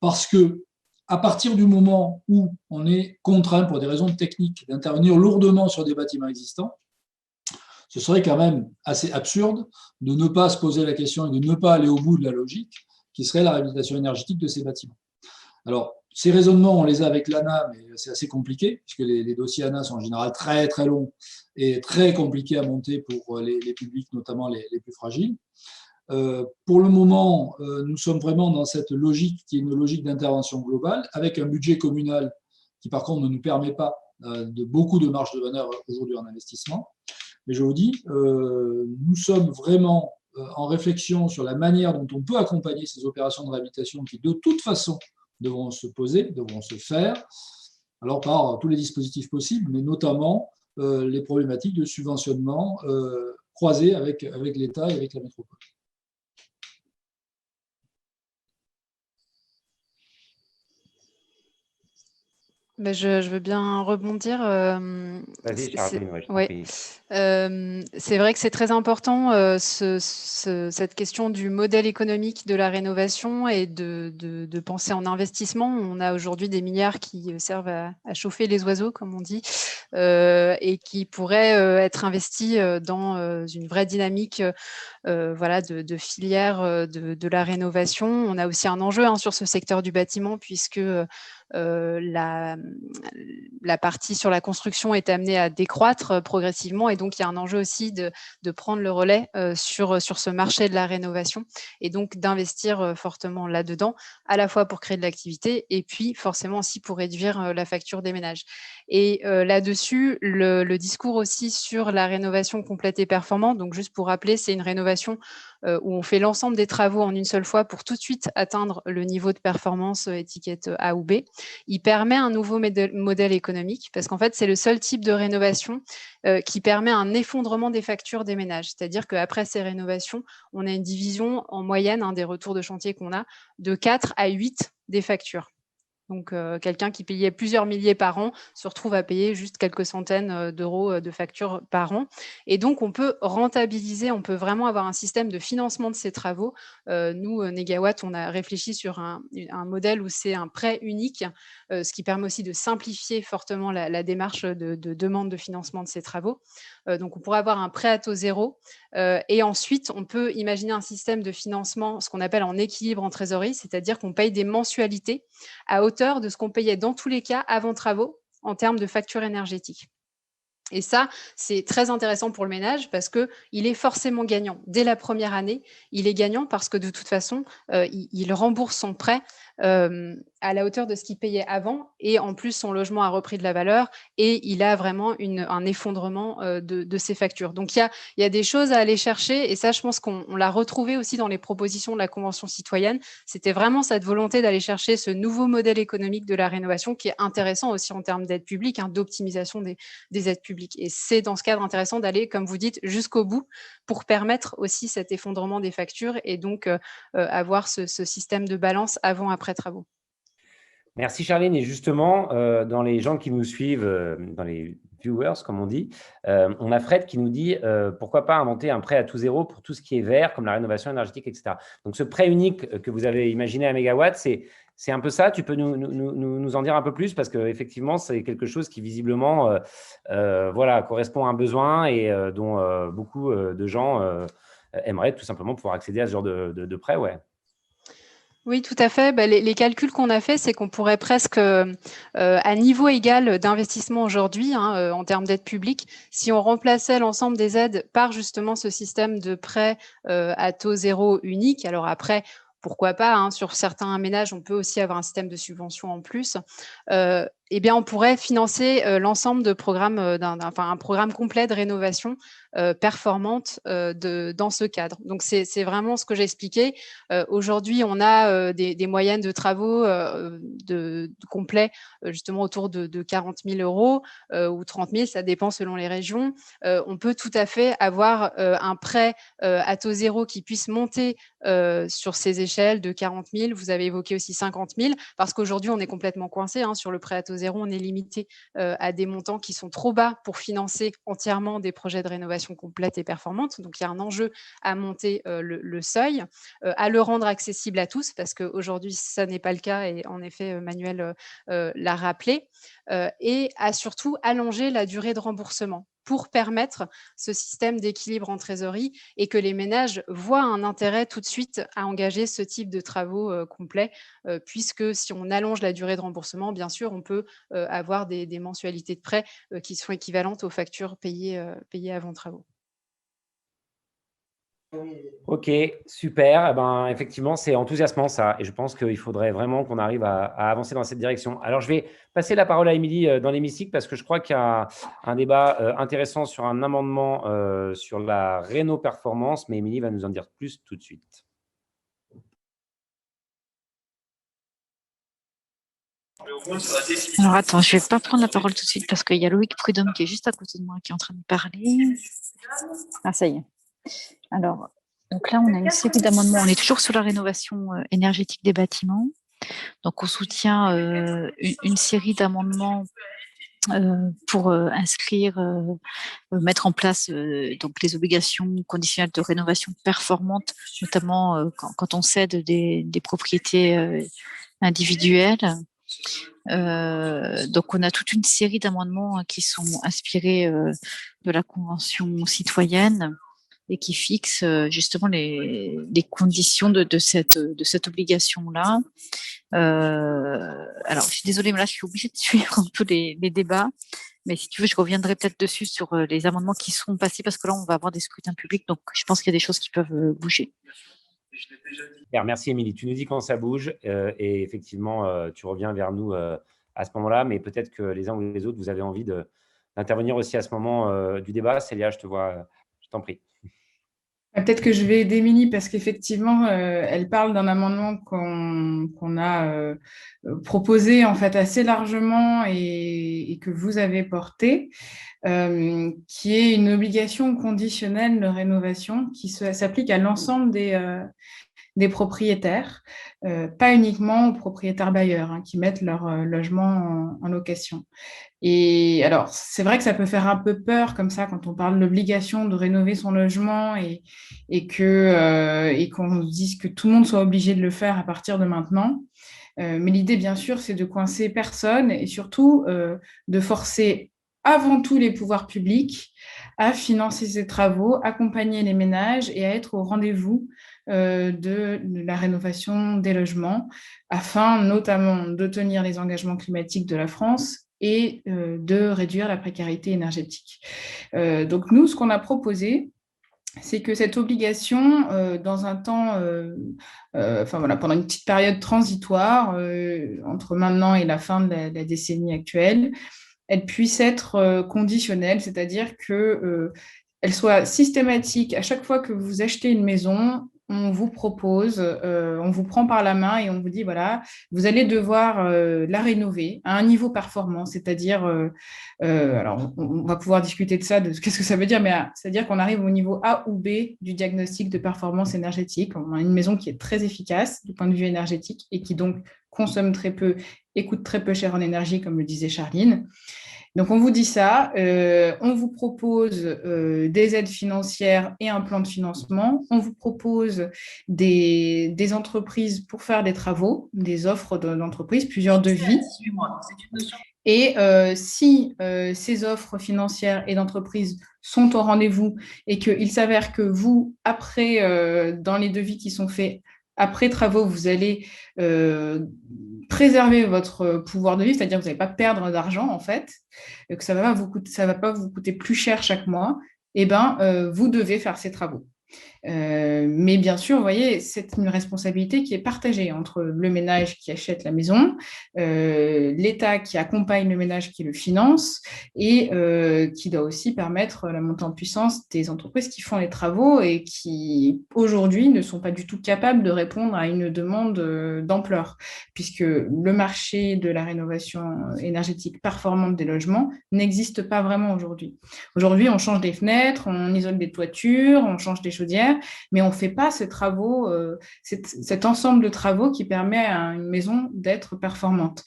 [SPEAKER 6] Parce que à partir du moment où on est contraint, pour des raisons techniques, d'intervenir lourdement sur des bâtiments existants, ce serait quand même assez absurde de ne pas se poser la question et de ne pas aller au bout de la logique, qui serait la réhabilitation énergétique de ces bâtiments. Alors, ces raisonnements, on les a avec l'ANA, mais c'est assez compliqué, puisque les dossiers ANA sont en général très, très longs et très compliqués à monter pour les publics, notamment les plus fragiles. Pour le moment, nous sommes vraiment dans cette logique qui est une logique d'intervention globale, avec un budget communal qui, par contre, ne nous permet pas de beaucoup de marge de manœuvre aujourd'hui en investissement. Mais je vous dis, nous sommes vraiment en réflexion sur la manière dont on peut accompagner ces opérations de réhabilitation qui, de toute façon, devront se poser, devront se faire, alors par tous les dispositifs possibles, mais notamment les problématiques de subventionnement croisées avec l'État et avec la métropole.
[SPEAKER 1] Ben, je veux bien rebondir.
[SPEAKER 2] Vas-y, Charline, ouais, je t'en
[SPEAKER 1] ouais.
[SPEAKER 2] prie.
[SPEAKER 1] C'est vrai que c'est très important cette question du modèle économique de la rénovation et de penser en investissement. On a aujourd'hui des milliards qui servent à chauffer les oiseaux, comme on dit, et qui pourraient être investis dans une vraie dynamique voilà, de filière de la rénovation. On a aussi un enjeu sur ce secteur du bâtiment, puisque la partie sur la construction est amenée à décroître progressivement, et donc il y a un enjeu aussi de prendre le relais sur ce marché de la rénovation, et donc d'investir fortement là-dedans, à la fois pour créer de l'activité et puis forcément aussi pour réduire la facture des ménages. Et là-dessus, le discours aussi sur la rénovation complète et performante, donc juste pour rappeler, c'est une rénovation où on fait l'ensemble des travaux en une seule fois pour tout de suite atteindre le niveau de performance étiquette A ou B. Il permet un nouveau modèle économique, parce qu'en fait, c'est le seul type de rénovation qui permet un effondrement des factures des ménages. C'est-à-dire qu'après ces rénovations, on a une division en moyenne des retours de chantier qu'on a de 4 à 8 des factures. Donc, quelqu'un qui payait plusieurs milliers par an se retrouve à payer juste quelques centaines d'euros de factures par an. Et donc, on peut rentabiliser, on peut vraiment avoir un système de financement de ces travaux. Nous, Negawatt, on a réfléchi sur un modèle où c'est un prêt unique, ce qui permet aussi de simplifier fortement la démarche de demande de financement de ces travaux. Donc, on pourrait avoir un prêt à taux zéro. Et ensuite, on peut imaginer un système de financement, ce qu'on appelle en équilibre en trésorerie, c'est-à-dire qu'on paye des mensualités à hauteur de ce qu'on payait dans tous les cas avant travaux en termes de facture énergétique. Et ça, c'est très intéressant pour le ménage parce qu'il est forcément gagnant. Dès la première année, il est gagnant parce que de toute façon, il rembourse son prêt à la hauteur de ce qu'il payait avant, et en plus, son logement a repris de la valeur et il a vraiment un effondrement de ses factures. Donc, il y a des choses à aller chercher, et ça, je pense qu'on l'a retrouvé aussi dans les propositions de la Convention citoyenne. C'était vraiment cette volonté d'aller chercher ce nouveau modèle économique de la rénovation qui est intéressant aussi en termes d'aide publique, d'optimisation des aides publiques. Et c'est dans ce cadre intéressant d'aller, comme vous dites, jusqu'au bout pour permettre aussi cet effondrement des factures et donc avoir ce système de balance avant-après travaux.
[SPEAKER 2] Merci Charline. Et justement, dans les gens qui nous suivent, dans les viewers, comme on dit, on a Fred qui nous dit pourquoi pas inventer un prêt à tout zéro pour tout ce qui est vert, comme la rénovation énergétique, etc. Donc, ce prêt unique que vous avez imaginé à Megawatt, c'est un peu ça. Tu peux nous en dire un peu plus, parce qu'effectivement, c'est quelque chose qui visiblement voilà, correspond à un besoin et dont beaucoup de gens aimeraient tout simplement pouvoir accéder à ce genre de prêt, ouais.
[SPEAKER 1] Oui, tout à fait. Les calculs qu'on a fait, c'est qu'on pourrait presque, à niveau égal d'investissement aujourd'hui, hein, en termes d'aide publique, si on remplaçait l'ensemble des aides par justement ce système de prêt à taux zéro unique. Alors après, pourquoi pas, hein, sur certains ménages, on peut aussi avoir un système de subvention en plus. Eh bien, on pourrait financer l'ensemble de programmes, un programme complet de rénovation performante dans ce cadre. Donc, c'est vraiment ce que j'ai expliqué. Aujourd'hui, on a des moyennes de travaux complets justement autour de 40 000 € ou 30 000, ça dépend selon les régions. On peut tout à fait avoir un prêt à taux zéro qui puisse monter sur ces échelles de 40 000. Vous avez évoqué aussi 50 000, parce qu'aujourd'hui, on est complètement coincé sur le prêt à taux zéro. On est limité à des montants qui sont trop bas pour financer entièrement des projets de rénovation complète et performante. Donc, il y a un enjeu à monter le seuil, à le rendre accessible à tous, parce qu'aujourd'hui, ça n'est pas le cas, et en effet, Manuel l'a rappelé, et à surtout allonger la durée de remboursement pour permettre ce système d'équilibre en trésorerie et que les ménages voient un intérêt tout de suite à engager ce type de travaux complets, puisque si on allonge la durée de remboursement, bien sûr, on peut avoir des mensualités de prêt qui sont équivalentes aux factures payées avant travaux.
[SPEAKER 2] Ok, super. Eh ben, effectivement, c'est enthousiasmant ça. Et je pense qu'il faudrait vraiment qu'on arrive à avancer dans cette direction. Alors, je vais passer la parole à Émilie dans l'hémicycle parce que je crois qu'il y a un débat intéressant sur un amendement sur la réno performance. Mais Émilie va nous en dire plus tout de suite.
[SPEAKER 4] Alors attends, je ne vais pas prendre la parole tout de suite parce qu'il y a Loïc Prudhomme qui est juste à côté de moi qui est en train de parler. Ah, ça y est. Alors, donc là, on a une série d'amendements. On est toujours sur la rénovation énergétique des bâtiments. Donc, on soutient une série d'amendements pour inscrire, mettre en place donc les obligations conditionnelles de rénovation performante, notamment quand on cède des propriétés individuelles. Donc, on a toute une série d'amendements qui sont inspirés de la Convention citoyenne et qui fixent justement les conditions de cette obligation-là. Alors, je suis désolée, mais là, je suis obligée de suivre un peu les débats. Mais si tu veux, je reviendrai peut-être dessus sur les amendements qui seront passés, parce que là, on va avoir des scrutins publics. Donc, je pense qu'il y a des choses qui peuvent bouger.
[SPEAKER 2] Merci, Émilie. Tu nous dis quand ça bouge et effectivement, tu reviens vers nous à ce moment-là. Mais peut-être que les uns ou les autres, vous avez envie d'intervenir aussi à ce moment du débat. Célia, je te vois, je t'en prie.
[SPEAKER 3] Peut-être que je vais aider Émilie parce qu'effectivement, elle parle d'un amendement qu'on a proposé en fait assez largement et que vous avez porté, qui est une obligation conditionnelle de rénovation qui s'applique à l'ensemble des propriétaires, pas uniquement aux propriétaires bailleurs qui mettent leur logement en location. Et alors, c'est vrai que ça peut faire un peu peur comme ça quand on parle de l'obligation de rénover son logement et qu'on se dise que tout le monde soit obligé de le faire à partir de maintenant. Mais l'idée, bien sûr, c'est de coincer personne et surtout de forcer avant tout les pouvoirs publics à financer ces travaux, accompagner les ménages et à être au rendez-vous de la rénovation des logements afin notamment de tenir les engagements climatiques de la France et de réduire la précarité énergétique. Donc nous, ce qu'on a proposé, c'est que cette obligation, dans un temps, pendant une petite période transitoire, entre maintenant et la fin de la décennie actuelle, elle puisse être conditionnelle, c'est-à-dire qu'elle soit systématique. À chaque fois que vous achetez une maison, on vous propose, on vous prend par la main et on vous dit, voilà, vous allez devoir la rénover à un niveau performant, c'est-à-dire, alors on va pouvoir discuter de ça, de qu'est-ce que ça veut dire, mais c'est-à-dire qu'on arrive au niveau A ou B du diagnostic de performance énergétique. On a une maison qui est très efficace du point de vue énergétique et qui donc consomme très peu et coûte très peu cher en énergie, comme le disait Charline. Donc, on vous dit ça, on vous propose des aides financières et un plan de financement, on vous propose des entreprises pour faire des travaux, des offres d'entreprises, plusieurs devis. Et si ces offres financières et d'entreprise sont au rendez-vous et qu'il s'avère que vous, après, dans les devis qui sont faits, après travaux, vous allez préserver votre pouvoir de vie, c'est-à-dire que vous n'allez pas perdre d'argent, en fait, que ça va pas vous coûter plus cher chaque mois, eh ben, vous devez faire ces travaux. Mais bien sûr, vous voyez, c'est une responsabilité qui est partagée entre le ménage qui achète la maison, l'État qui accompagne le ménage qui le finance et qui doit aussi permettre la montée en puissance des entreprises qui font les travaux et qui, aujourd'hui, ne sont pas du tout capables de répondre à une demande d'ampleur, puisque le marché de la rénovation énergétique performante des logements n'existe pas vraiment aujourd'hui. Aujourd'hui, on change des fenêtres, on isole des toitures, on change des chaudières, mais on ne fait pas ces travaux, cet ensemble de travaux qui permet à une maison d'être performante.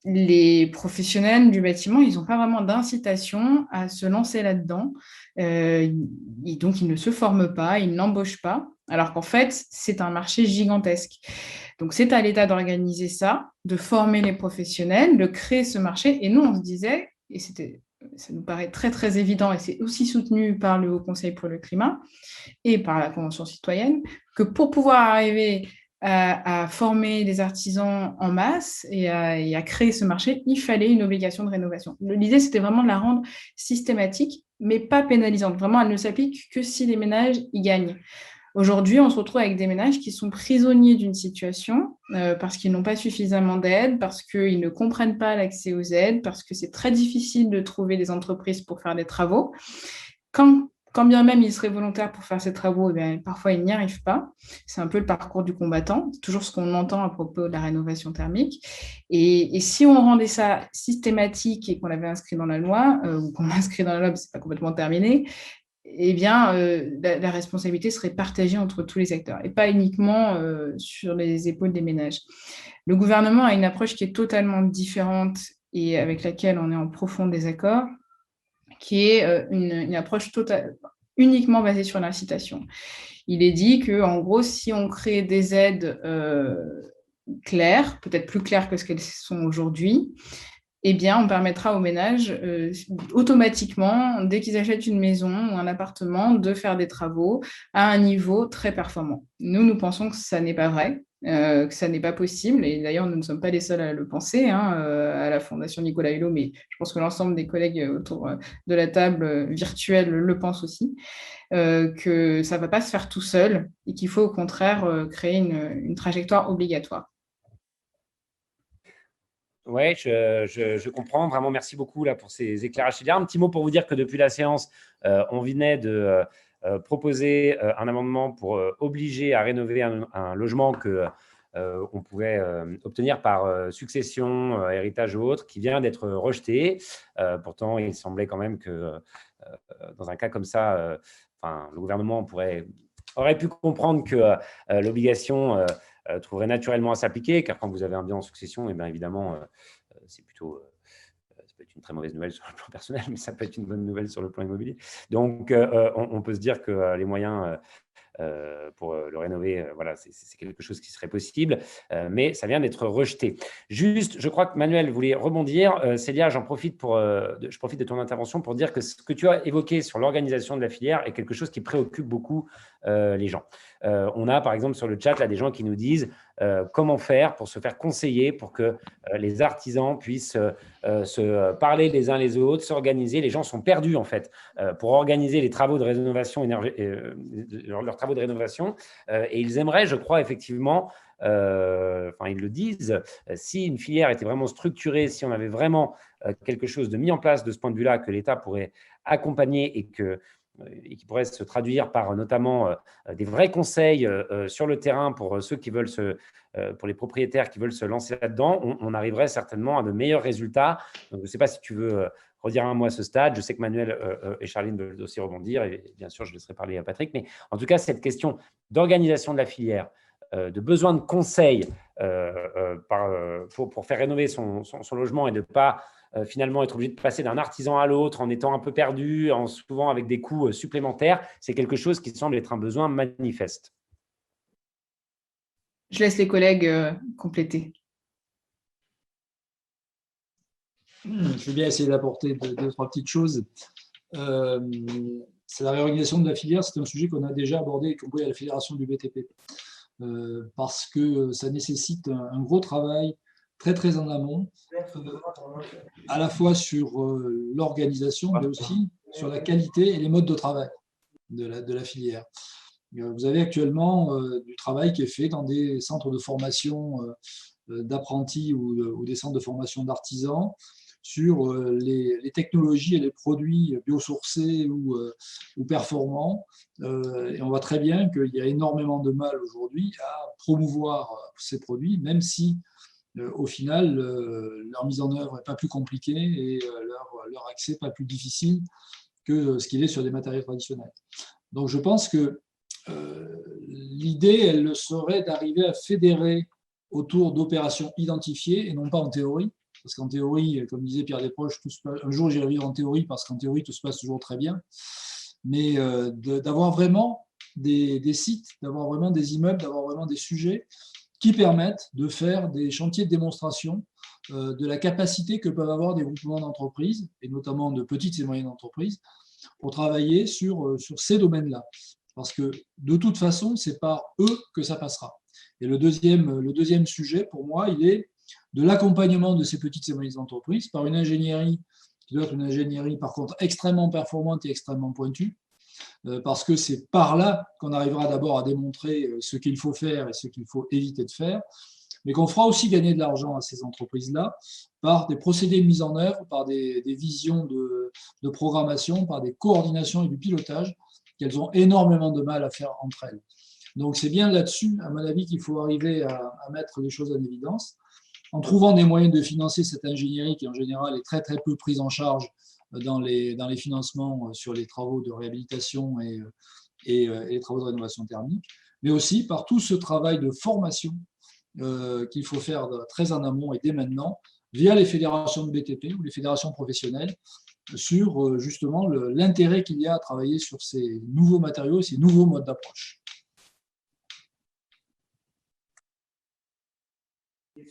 [SPEAKER 3] Les professionnels du bâtiment, ils n'ont pas vraiment d'incitation à se lancer là-dedans. Donc, ils ne se forment pas, ils n'embauchent pas, alors qu'en fait, c'est un marché gigantesque. Donc, c'est à l'État d'organiser ça, de former les professionnels, de créer ce marché. Et nous, on se disait, et ça nous paraît très, très évident, et c'est aussi soutenu par le Haut Conseil pour le climat et par la Convention citoyenne, que pour pouvoir arriver à former des artisans en masse et à créer ce marché, il fallait une obligation de rénovation. L'idée, c'était vraiment de la rendre systématique, mais pas pénalisante. Vraiment, elle ne s'applique que si les ménages y gagnent. Aujourd'hui, on se retrouve avec des ménages qui sont prisonniers d'une situation parce qu'ils n'ont pas suffisamment d'aide, parce qu'ils ne comprennent pas l'accès aux aides, parce que c'est très difficile de trouver des entreprises pour faire des travaux. Quand bien même ils seraient volontaires pour faire ces travaux, eh bien, parfois ils n'y arrivent pas. C'est un peu le parcours du combattant. C'est toujours ce qu'on entend à propos de la rénovation thermique. Et si on rendait ça systématique et qu'on l'avait inscrit dans la loi, ou qu'on l'inscrit dans la loi, c'est pas complètement terminé, eh bien, la responsabilité serait partagée entre tous les acteurs et pas uniquement sur les épaules des ménages. Le gouvernement a une approche qui est totalement différente et avec laquelle on est en profond désaccord, qui est une approche uniquement basée sur l'incitation. Il est dit qu'en gros, si on crée des aides claires, peut-être plus claires que ce qu'elles sont aujourd'hui, eh bien, on permettra aux ménages automatiquement, dès qu'ils achètent une maison ou un appartement, de faire des travaux à un niveau très performant. Nous pensons que ça n'est pas vrai, que ça n'est pas possible. Et d'ailleurs, nous ne sommes pas les seuls à le penser à la Fondation Nicolas Hulot, mais je pense que l'ensemble des collègues autour de la table virtuelle le pensent aussi, que ça ne va pas se faire tout seul et qu'il faut au contraire créer une trajectoire obligatoire.
[SPEAKER 2] Oui, je comprends. Vraiment, merci beaucoup là, pour ces éclairages. C'est un petit mot pour vous dire que depuis la séance, on venait de proposer un amendement pour obliger à rénover un logement qu'on pouvait obtenir par succession, héritage ou autre, qui vient d'être rejeté. Pourtant, il semblait quand même que dans un cas comme ça, le gouvernement aurait pu comprendre que l'obligation trouverait naturellement à s'appliquer, car quand vous avez un bien en succession, et bien évidemment, c'est plutôt, ça peut être une très mauvaise nouvelle sur le plan personnel, mais ça peut être une bonne nouvelle sur le plan immobilier. Donc, on peut se dire que les moyens pour le rénover, voilà, c'est quelque chose qui serait possible, mais ça vient d'être rejeté. Juste, je crois que Manuel voulait rebondir. Célia, je profite de ton intervention pour dire que ce que tu as évoqué sur l'organisation de la filière est quelque chose qui préoccupe beaucoup les gens. On a par exemple sur le chat là, des gens qui nous disent comment faire pour se faire conseiller, pour que les artisans puissent se parler les uns les autres, s'organiser. Les gens sont perdus en fait pour organiser les travaux de rénovation, leurs travaux de rénovation, et ils aimeraient, je crois effectivement, ils le disent, si une filière était vraiment structurée, si on avait vraiment quelque chose de mis en place de ce point de vue-là, que l'État pourrait accompagner et qui pourrait se traduire par notamment des vrais conseils sur le terrain pour ceux qui veulent pour les propriétaires qui veulent se lancer là-dedans, on arriverait certainement à de meilleurs résultats. Donc, je ne sais pas si tu veux redire un mot à ce stade. Je sais que Manuel et Charline veulent aussi rebondir, et bien sûr, je laisserai parler à Patrick. Mais en tout cas, cette question d'organisation de la filière, de besoin de conseils pour faire rénover son logement et de ne pas finalement être obligé de passer d'un artisan à l'autre en étant un peu perdu, souvent avec des coûts supplémentaires, c'est quelque chose qui semble être un besoin manifeste.
[SPEAKER 3] Je laisse les collègues compléter.
[SPEAKER 6] Je vais bien essayer d'apporter deux, trois petites choses. C'est la réorganisation de la filière, c'est un sujet qu'on a déjà abordé, y compris à la fédération du BTP, parce que ça nécessite un gros travail très très en amont, à la fois sur l'organisation, mais aussi sur la qualité et les modes de travail de la filière. Vous avez actuellement du travail qui est fait dans des centres de formation d'apprentis ou des centres de formation d'artisans sur les technologies et les produits biosourcés ou performants. Et on voit très bien qu'il y a énormément de mal aujourd'hui à promouvoir ces produits, même si au final, leur mise en œuvre n'est pas plus compliquée et leur accès pas plus difficile que ce qu'il est sur des matériaux traditionnels. Donc je pense que l'idée, elle serait d'arriver à fédérer autour d'opérations identifiées et non pas en théorie. Parce qu'en théorie, comme disait Pierre Desproges, un jour j'irai vivre en théorie parce qu'en théorie tout se passe toujours très bien. Mais d'avoir vraiment des sites, d'avoir vraiment des immeubles, d'avoir vraiment des sujets qui permettent de faire des chantiers de démonstration de la capacité que peuvent avoir des groupements d'entreprises, et notamment de petites et moyennes entreprises, pour travailler sur ces domaines-là. Parce que de toute façon, c'est par eux que ça passera. Et le deuxième sujet, pour moi, il est de l'accompagnement de ces petites et moyennes entreprises par une ingénierie qui doit être une ingénierie, par contre, extrêmement performante et extrêmement pointue, parce que c'est par là qu'on arrivera d'abord à démontrer ce qu'il faut faire et ce qu'il faut éviter de faire, mais qu'on fera aussi gagner de l'argent à ces entreprises-là par des procédés de mise en œuvre, par des visions de programmation, par des coordinations et du pilotage qu'elles ont énormément de mal à faire entre elles. Donc c'est bien là-dessus, à mon avis, qu'il faut arriver à mettre les choses en évidence, en trouvant des moyens de financer cette ingénierie qui en général est très très peu prise en charge dans les financements sur les travaux de réhabilitation et les travaux de rénovation thermique, mais aussi par tout ce travail de formation qu'il faut faire très en amont et dès maintenant, via les fédérations de BTP ou les fédérations professionnelles, sur justement l'intérêt qu'il y a à travailler sur ces nouveaux matériaux et ces nouveaux modes d'approche.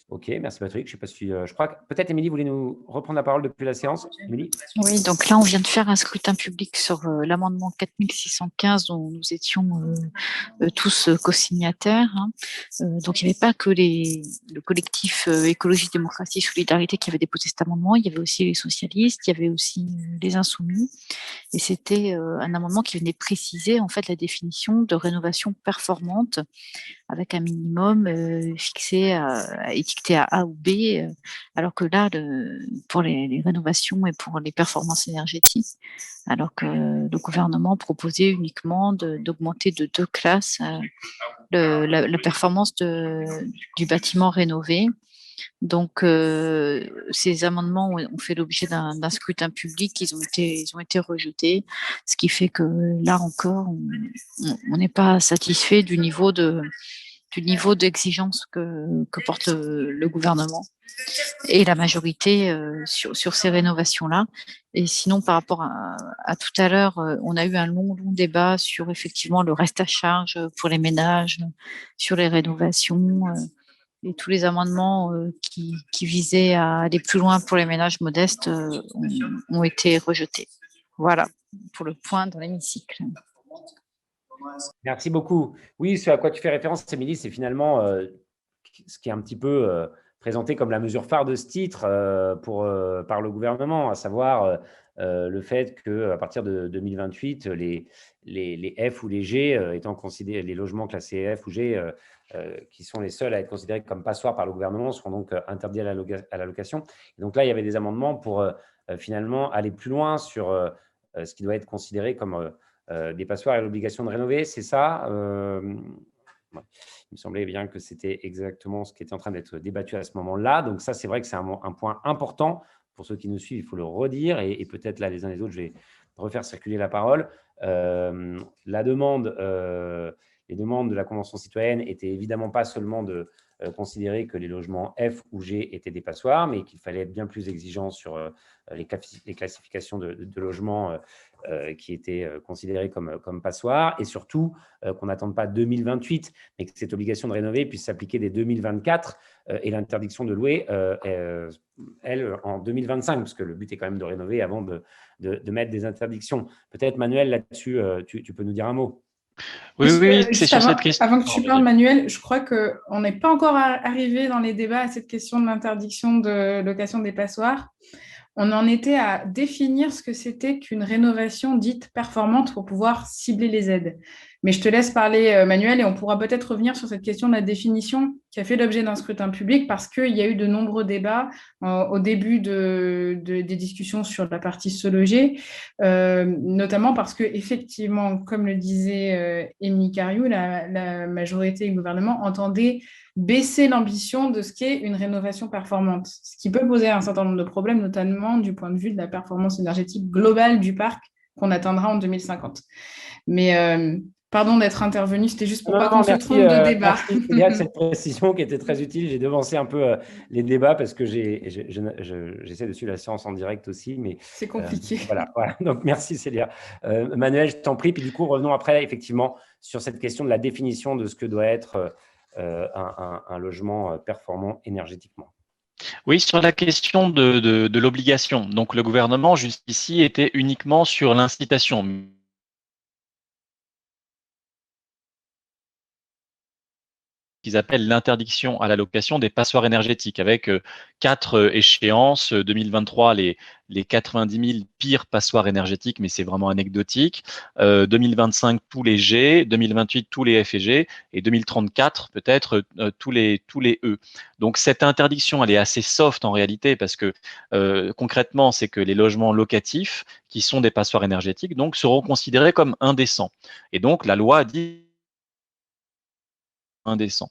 [SPEAKER 2] Ok, merci Patrick. Je sais pas si, je crois que peut-être Émilie voulait nous reprendre la parole depuis la séance. Émilie ?
[SPEAKER 4] Oui, donc là, on vient de faire un scrutin public sur l'amendement 4615 dont nous étions tous co-signataires. Hein. Donc, il n'y avait pas que le collectif Écologie, Démocratie, Solidarité qui avait déposé cet amendement. Il y avait aussi les socialistes, il y avait aussi les Insoumis. Et c'était un amendement qui venait préciser en fait la définition de rénovation performante avec un minimum fixé, étiqueté à A ou B, alors que là, pour les rénovations et pour les performances énergétiques, alors que le gouvernement proposait uniquement d'augmenter de 2 classes la performance du bâtiment rénové. Donc, ces amendements ont fait l'objet d'un scrutin public, ils ont été rejetés, ce qui fait que là encore, on n'est pas satisfait du niveau d'exigence que porte le gouvernement et la majorité sur ces rénovations-là. Et sinon, par rapport à tout à l'heure, on a eu un long débat sur effectivement le reste à charge pour les ménages, sur les rénovations et tous les amendements qui visaient à aller plus loin pour les ménages modestes ont été rejetés. Voilà pour le point dans l'hémicycle.
[SPEAKER 2] Merci beaucoup. Oui, ce à quoi tu fais référence, Émilie, c'est finalement ce qui est un petit peu présenté comme la mesure phare de ce titre par le gouvernement, à savoir le fait qu'à partir de 2028, les F ou les G étant considérés, les logements classés F ou G, qui sont les seuls à être considérés comme passoires par le gouvernement, seront donc interdits à la location. Et donc là, il y avait des amendements pour finalement aller plus loin sur ce qui doit être considéré comme des passoires et l'obligation de rénover, c'est ça ouais. Il me semblait bien que c'était exactement ce qui était en train d'être débattu à ce moment-là. Donc ça, c'est vrai que c'est un point important. Pour ceux qui nous suivent, il faut le redire. Et peut-être là, les uns les autres, je vais refaire circuler la parole. Les demandes de la Convention citoyenne étaient évidemment pas seulement de considéré que les logements F ou G étaient des passoires, mais qu'il fallait être bien plus exigeant sur les classifications de logements qui étaient considérés comme passoires, et surtout qu'on n'attende pas 2028, mais que cette obligation de rénover puisse s'appliquer dès 2024 et l'interdiction de louer, elle, en 2025, parce que le but est quand même de rénover avant de mettre des interdictions. Peut-être, Manuel, là-dessus, tu peux nous dire un mot.
[SPEAKER 5] Oui, c'est
[SPEAKER 3] Juste
[SPEAKER 5] sur cette question.
[SPEAKER 3] avant que tu parles, Manuel, je crois qu'on n'est pas encore arrivé dans les débats à cette question de l'interdiction de location des passoires. On en était à définir ce que c'était qu'une rénovation dite performante pour pouvoir cibler les aides. Mais je te laisse parler, Manuel, et on pourra peut-être revenir sur cette question de la définition qui a fait l'objet d'un scrutin public parce qu'il y a eu de nombreux débats au début des discussions sur la partie se loger, notamment parce que, effectivement, comme le disait Émilie Cariou, la majorité et le gouvernement entendaient baisser l'ambition de ce qu'est une rénovation performante, ce qui peut poser un certain nombre de problèmes, notamment du point de vue de la performance énergétique globale du parc qu'on atteindra en 2050. Mais pardon d'être intervenu, c'était juste pour pas qu'on se trompe de débat.
[SPEAKER 2] Merci, il y a cette précision qui était très utile. J'ai devancé un peu les débats parce que j'essaie de suivre la séance en direct aussi. Mais
[SPEAKER 3] c'est compliqué.
[SPEAKER 2] Voilà. Donc, merci Célia. Manuel, je t'en prie. Puis du coup, revenons après, effectivement, sur cette question de la définition de ce que doit être un logement performant énergétiquement.
[SPEAKER 5] Oui, sur la question de l'obligation. Donc, le gouvernement, jusqu'ici, était uniquement sur l'incitation. Qu'ils appellent l'interdiction à la location des passoires énergétiques, avec 4 échéances. 2023, les 90 000 pires passoires énergétiques, mais c'est vraiment anecdotique. 2025, tous les G. 2028, tous les F et G. Et 2034, peut-être tous les E. Donc, cette interdiction, elle est assez soft en réalité, parce que concrètement, c'est que les logements locatifs, qui sont des passoires énergétiques, donc, seront considérés comme indécents. Et donc, la loi dit indécent.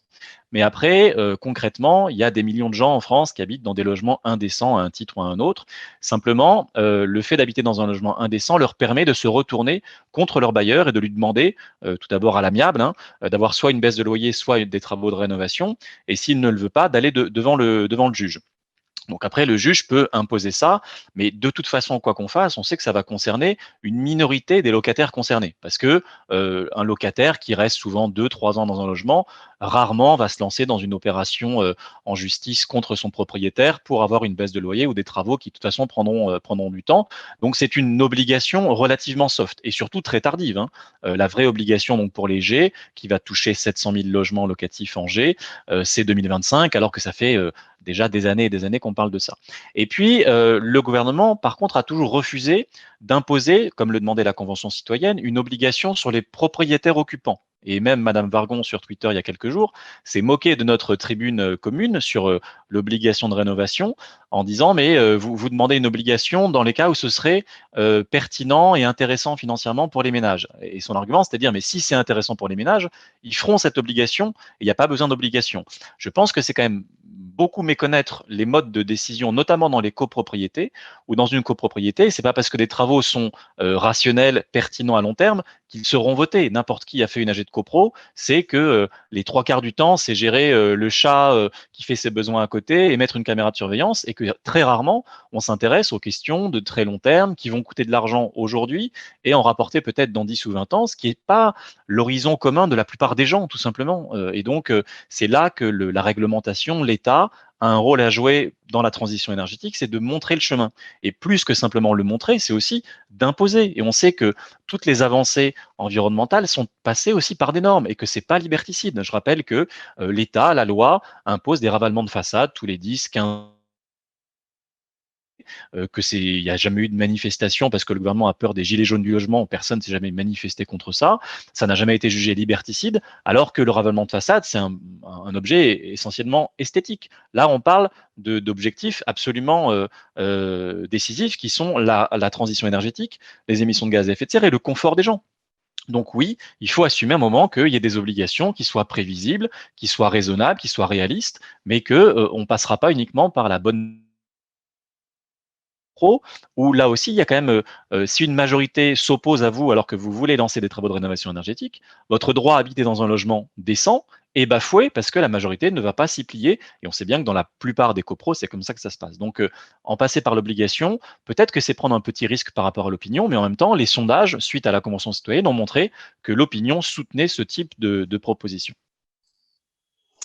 [SPEAKER 5] Mais après, concrètement, il y a des millions de gens en France qui habitent dans des logements indécents à un titre ou à un autre. Simplement, le fait d'habiter dans un logement indécent leur permet de se retourner contre leur bailleur et de lui demander, tout d'abord à l'amiable, d'avoir soit une baisse de loyer, soit des travaux de rénovation, et s'il ne le veut pas, d'aller devant le juge. Donc après, le juge peut imposer ça, mais de toute façon, quoi qu'on fasse, on sait que ça va concerner une minorité des locataires concernés. Parce que un locataire qui reste souvent 2-3 ans dans un logement, rarement va se lancer dans une opération en justice contre son propriétaire pour avoir une baisse de loyer ou des travaux qui, de toute façon, prendront du temps. Donc c'est une obligation relativement soft et surtout très tardive. La vraie obligation donc pour les G, qui va toucher 700 000 logements locatifs en G, c'est 2025, alors que ça fait déjà des années et des années qu'on parle de ça. Et puis, le gouvernement, par contre, a toujours refusé d'imposer, comme le demandait la Convention citoyenne, une obligation sur les propriétaires occupants. Et même Madame Vargon sur Twitter il y a quelques jours s'est moquée de notre tribune commune sur l'obligation de rénovation en disant mais vous demandez une obligation dans les cas où ce serait pertinent et intéressant financièrement pour les ménages. Et son argument, c'est-à-dire mais si c'est intéressant pour les ménages, ils feront cette obligation et il n'y a pas besoin d'obligation. Je pense que c'est quand même beaucoup méconnaître les modes de décision, notamment dans les copropriétés, ou dans une copropriété, c'est pas parce que des travaux sont rationnels, pertinents à long terme, qu'ils seront votés. N'importe qui a fait une AG de copro, c'est que les 3/4 du temps, c'est gérer le chat qui fait ses besoins à côté et mettre une caméra de surveillance, et que très rarement, on s'intéresse aux questions de très long terme qui vont coûter de l'argent aujourd'hui et en rapporter peut-être dans 10 ou 20 ans, ce qui n'est pas l'horizon commun de la plupart des gens, tout simplement. Et donc, c'est là que la réglementation, l'État, a un rôle à jouer dans la transition énergétique, c'est de montrer le chemin. Et plus que simplement le montrer, c'est aussi d'imposer. Et on sait que toutes les avancées environnementales sont passées aussi par des normes et que c'est pas liberticide. Je rappelle que l'État, la loi, impose des ravalements de façade tous les 10, 15 il n'y a jamais eu de manifestation parce que le gouvernement a peur des gilets jaunes du logement, personne ne s'est jamais manifesté contre ça, ça n'a jamais été jugé liberticide, alors que le ravalement de façade, c'est un objet essentiellement esthétique. Là, on parle d'objectifs absolument décisifs qui sont la transition énergétique, les émissions de gaz à effet de serre et le confort des gens. Donc oui, il faut assumer un moment qu'il y ait des obligations qui soient prévisibles, qui soient raisonnables, qui soient réalistes, mais qu'on ne passera pas uniquement par la bonne où là aussi, il y a quand même, si une majorité s'oppose à vous alors que vous voulez lancer des travaux de rénovation énergétique, votre droit à habiter dans un logement décent est bafoué parce que la majorité ne va pas s'y plier. Et on sait bien que dans la plupart des copros, c'est comme ça que ça se passe. Donc, en passer par l'obligation, peut-être que c'est prendre un petit risque par rapport à l'opinion, mais en même temps, les sondages, suite à la Convention citoyenne, ont montré que l'opinion soutenait ce type de proposition.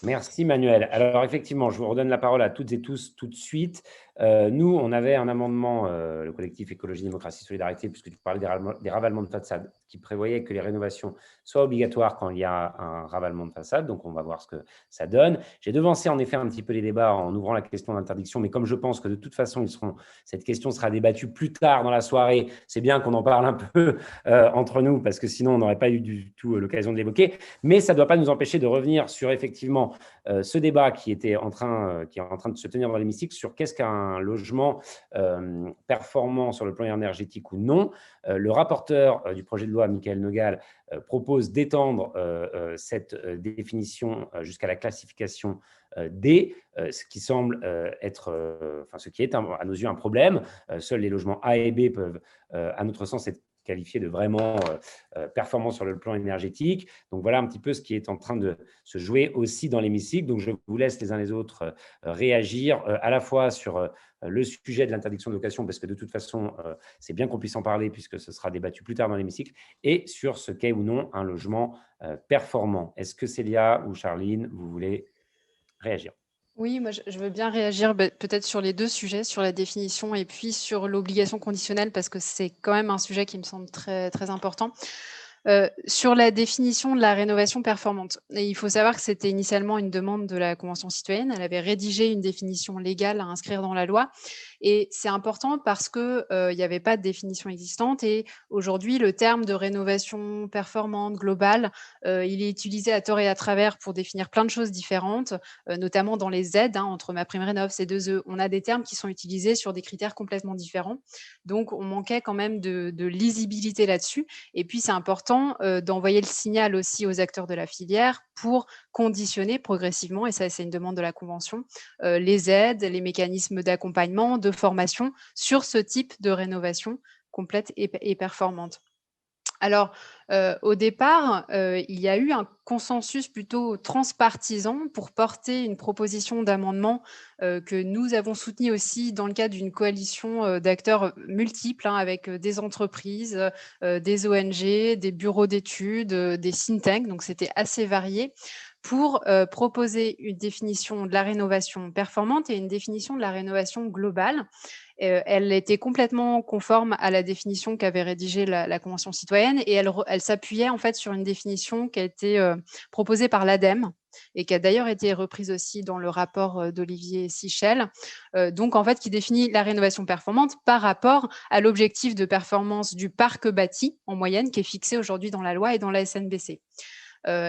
[SPEAKER 2] Merci Manuel. Alors effectivement, je vous redonne la parole à toutes et tous tout de suite. Nous, on avait un amendement, le collectif Écologie, Démocratie, Solidarité, puisque tu parlais des ravalements de façade, qui prévoyait que les rénovations soient obligatoires quand il y a un ravalement de façade. Donc, on va voir ce que ça donne. J'ai devancé en effet un petit peu les débats en ouvrant la question d'interdiction, mais comme je pense que de toute façon, cette question sera débattue plus tard dans la soirée, c'est bien qu'on en parle un peu entre nous, parce que sinon, on n'aurait pas eu du tout l'occasion de l'évoquer. Mais ça ne doit pas nous empêcher de revenir sur effectivement ce débat qui est en train de se tenir dans l'hémicycle sur qu'est-ce qu'un logement performant sur le plan énergétique ou non. Le rapporteur du projet de loi, Michael Nogal, propose d'étendre cette définition jusqu'à la classification D, ce qui semble ce qui est à nos yeux un problème. Seuls les logements A et B peuvent, à notre sens, être qualifié de vraiment performant sur le plan énergétique. Donc, voilà un petit peu ce qui est en train de se jouer aussi dans l'hémicycle. Donc, je vous laisse les uns les autres réagir à la fois sur le sujet de l'interdiction de location, parce que de toute façon, c'est bien qu'on puisse en parler puisque ce sera débattu plus tard dans l'hémicycle, et sur ce qu'est ou non un logement performant. Est-ce que Célia ou Charline, vous voulez réagir ?
[SPEAKER 1] Oui, moi je veux bien réagir peut-être sur les deux sujets, sur la définition et puis sur l'obligation conditionnelle, parce que c'est quand même un sujet qui me semble très, très important. Sur la définition de la rénovation performante, et il faut savoir que c'était initialement une demande de la Convention citoyenne. Elle avait rédigé une définition légale à inscrire dans la loi. Et c'est important parce qu'il n'y avait pas de définition existante. Et aujourd'hui, le terme de rénovation performante, globale, il est utilisé à tort et à travers pour définir plein de choses différentes, notamment dans les aides, entre MaPrimeRénov', C2E. On a des termes qui sont utilisés sur des critères complètement différents. Donc, on manquait quand même de lisibilité là-dessus. Et puis, c'est important d'envoyer le signal aussi aux acteurs de la filière pour conditionner progressivement, et ça c'est une demande de la Convention, les aides, les mécanismes d'accompagnement, de formation sur ce type de rénovation complète et performante. Alors, au départ, il y a eu un consensus plutôt transpartisan pour porter une proposition d'amendement que nous avons soutenue aussi dans le cadre d'une coalition d'acteurs multiples, avec des entreprises, des ONG, des bureaux d'études, des think tanks, donc c'était assez varié, pour proposer une définition de la rénovation performante et une définition de la rénovation globale. Elle était complètement conforme à la définition qu'avait rédigée la Convention citoyenne, et elle s'appuyait en fait sur une définition qui a été proposée par l'ADEME et qui a d'ailleurs été reprise aussi dans le rapport d'Olivier Sichel, donc en fait qui définit la rénovation performante par rapport à l'objectif de performance du parc bâti en moyenne qui est fixé aujourd'hui dans la loi et dans la SNBC.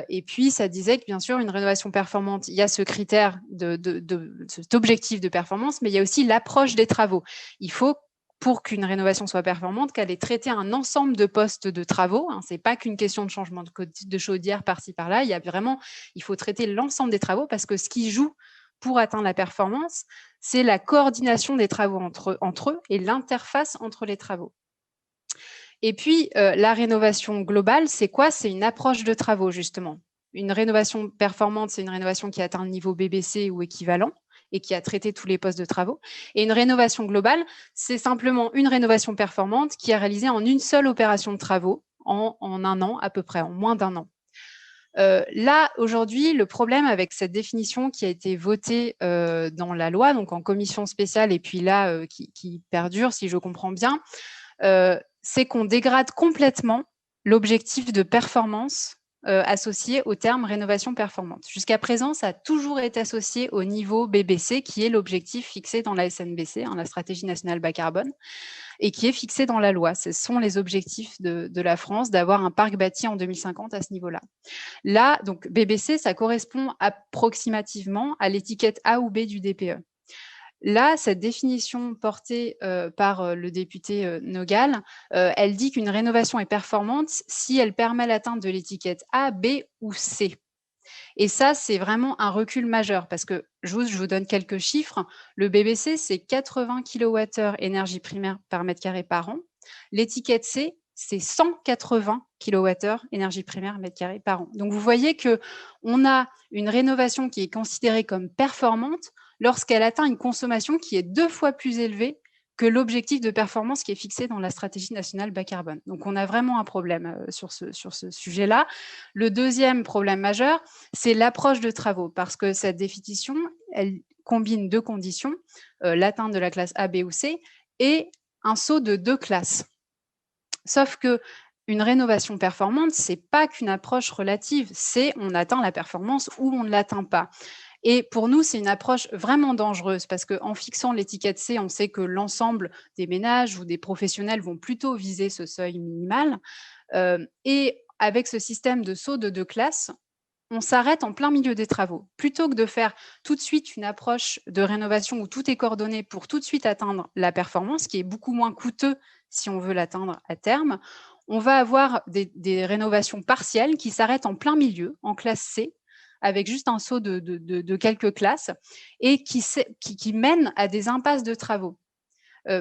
[SPEAKER 1] Et puis, ça disait que, bien sûr, une rénovation performante, il y a ce critère cet objectif de performance, mais il y a aussi l'approche des travaux. Il faut, pour qu'une rénovation soit performante, qu'elle ait traité un ensemble de postes de travaux. Ce n'est pas qu'une question de changement de chaudière par-ci, par-là. Il faut traiter l'ensemble des travaux, parce que ce qui joue pour atteindre la performance, c'est la coordination des travaux entre eux et l'interface entre les travaux. Et puis, la rénovation globale, c'est quoi? C'est une approche de travaux, justement. Une rénovation performante, c'est une rénovation qui atteint le niveau BBC ou équivalent et qui a traité tous les postes de travaux. Et une rénovation globale, c'est simplement une rénovation performante qui est réalisée en une seule opération de travaux en un an à peu près, en moins d'un an. Là, aujourd'hui, le problème avec cette définition qui a été votée dans la loi, donc en commission spéciale, et puis là, qui perdure, si je comprends bien, c'est qu'on dégrade complètement l'objectif de performance associé au terme rénovation performante. Jusqu'à présent, ça a toujours été associé au niveau BBC, qui est l'objectif fixé dans la SNBC, la stratégie nationale bas carbone, et qui est fixé dans la loi. Ce sont les objectifs de la France d'avoir un parc bâti en 2050 à ce niveau-là. Là, donc BBC, ça correspond approximativement à l'étiquette A ou B du DPE. Là, cette définition portée par le député Nogal, elle dit qu'une rénovation est performante si elle permet l'atteinte de l'étiquette A, B ou C. Et ça, c'est vraiment un recul majeur, parce que je vous donne quelques chiffres. Le BBC, c'est 80 kWh énergie primaire par mètre carré par an. L'étiquette C, c'est 180 kWh énergie primaire mètre carré par an. Donc, vous voyez qu'on a une rénovation qui est considérée comme performante lorsqu'elle atteint une consommation qui est 2 fois plus élevée que l'objectif de performance qui est fixé dans la stratégie nationale bas carbone. Donc, on a vraiment un problème sur ce sujet-là. Le deuxième problème majeur, c'est l'approche de travaux, parce que cette définition, elle combine 2 conditions, l'atteinte de la classe A, B ou C, et un saut de 2 classes. Sauf que une rénovation performante, c'est pas qu'une approche relative, c'est on atteint la performance ou on ne l'atteint pas. Et pour nous, c'est une approche vraiment dangereuse parce qu'en fixant l'étiquette C, on sait que l'ensemble des ménages ou des professionnels vont plutôt viser ce seuil minimal. Et avec ce système de saut de 2 classes, on s'arrête en plein milieu des travaux. Plutôt que de faire tout de suite une approche de rénovation où tout est coordonné pour tout de suite atteindre la performance, qui est beaucoup moins coûteux si on veut l'atteindre à terme, on va avoir des rénovations partielles qui s'arrêtent en plein milieu, en classe C, avec juste un saut de quelques classes, et qui mènent à des impasses de travaux.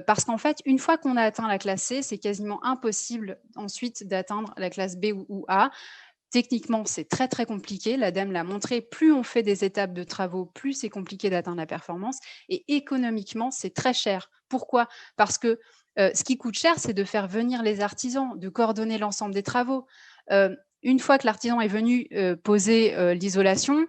[SPEAKER 1] Parce qu'en fait, une fois qu'on a atteint la classe C, c'est quasiment impossible ensuite d'atteindre la classe B ou A. Techniquement, c'est très, très compliqué. L'ADEME l'a montré, plus on fait des étapes de travaux, plus c'est compliqué d'atteindre la performance. Et économiquement, c'est très cher. Pourquoi? Parce que ce qui coûte cher, c'est de faire venir les artisans, de coordonner l'ensemble des travaux. Une fois que l'artisan est venu poser l'isolation,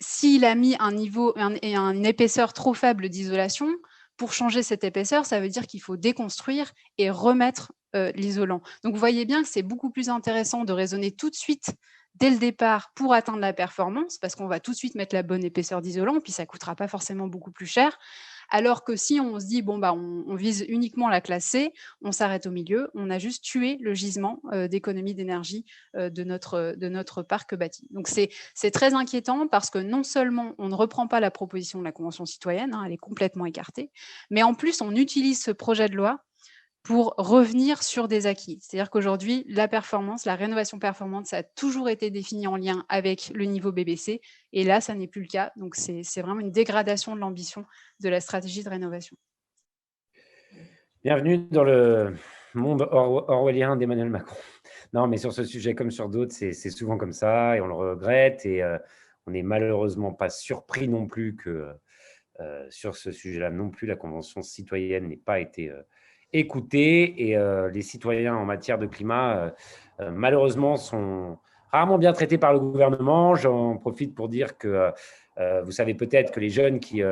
[SPEAKER 1] s'il a mis un niveau et une épaisseur trop faible d'isolation, pour changer cette épaisseur, ça veut dire qu'il faut déconstruire et remettre l'isolant. Donc, vous voyez bien que c'est beaucoup plus intéressant de raisonner tout de suite, dès le départ, pour atteindre la performance, parce qu'on va tout de suite mettre la bonne épaisseur d'isolant, puis ça ne coûtera pas forcément beaucoup plus cher. Alors que si on se dit, bon, bah, on vise uniquement la classe C, on s'arrête au milieu, on a juste tué le gisement d'économie d'énergie de notre parc bâti. Donc, c'est très inquiétant parce que non seulement on ne reprend pas la proposition de la Convention citoyenne, elle est complètement écartée, mais en plus, on utilise ce projet de loi pour revenir sur des acquis. C'est-à-dire qu'aujourd'hui, la performance, la rénovation performante, ça a toujours été défini en lien avec le niveau BBC, et là, ça n'est plus le cas. Donc, c'est vraiment une dégradation de l'ambition de la stratégie de rénovation.
[SPEAKER 2] Bienvenue dans le monde orwellien d'Emmanuel Macron. Non, mais sur ce sujet comme sur d'autres, c'est souvent comme ça, et on le regrette, et on n'est malheureusement pas surpris non plus que sur ce sujet-là non plus, la Convention citoyenne n'ait pas été écoutés, et les citoyens en matière de climat, malheureusement, sont rarement bien traités par le gouvernement. J'en profite pour dire que vous savez peut-être que les jeunes qui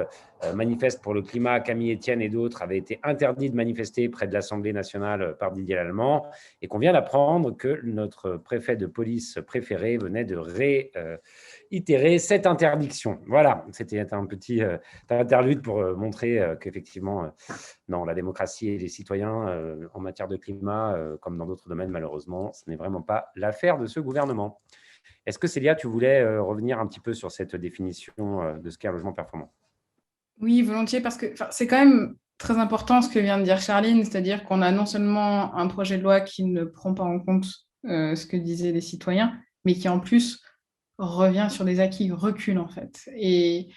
[SPEAKER 2] manifestent pour le climat, Camille Etienne et d'autres, avaient été interdits de manifester près de l'Assemblée nationale par Didier Lallement, et qu'on vient d'apprendre que notre préfet de police préféré venait de réitérer cette interdiction. Voilà, c'était un petit interlude pour montrer qu'effectivement, non, la démocratie et les citoyens en matière de climat, comme dans d'autres domaines, malheureusement, ce n'est vraiment pas l'affaire de ce gouvernement. Est-ce que Célia, tu voulais revenir un petit peu sur cette définition de ce qu'est un logement performant?
[SPEAKER 3] Oui, volontiers, parce que c'est quand même très important ce que vient de dire Charline, c'est-à-dire qu'on a non seulement un projet de loi qui ne prend pas en compte ce que disaient les citoyens, mais qui en plus revient sur des acquis, recule en fait. Et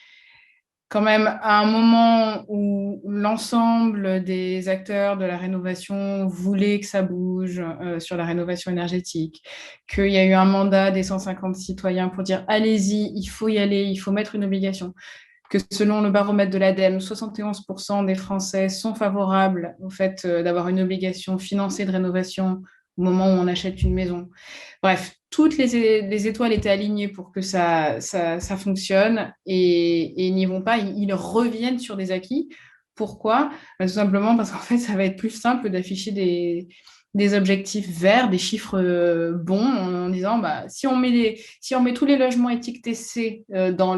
[SPEAKER 3] quand même, à un moment où l'ensemble des acteurs de la rénovation voulaient que ça bouge sur la rénovation énergétique, qu'il y a eu un mandat des 150 citoyens pour dire « allez-y, il faut y aller, il faut mettre une obligation », que selon le baromètre de l'ADEME, 71% des Français sont favorables au fait d'avoir une obligation financée de rénovation au moment où on achète une maison. Bref, toutes les étoiles étaient alignées pour que ça fonctionne, et ils n'y vont pas, ils reviennent sur des acquis. Pourquoi? Tout simplement parce qu'en fait, ça va être plus simple d'afficher des objectifs verts, des chiffres bons, en disant si on met tous les logements étiquetés C dans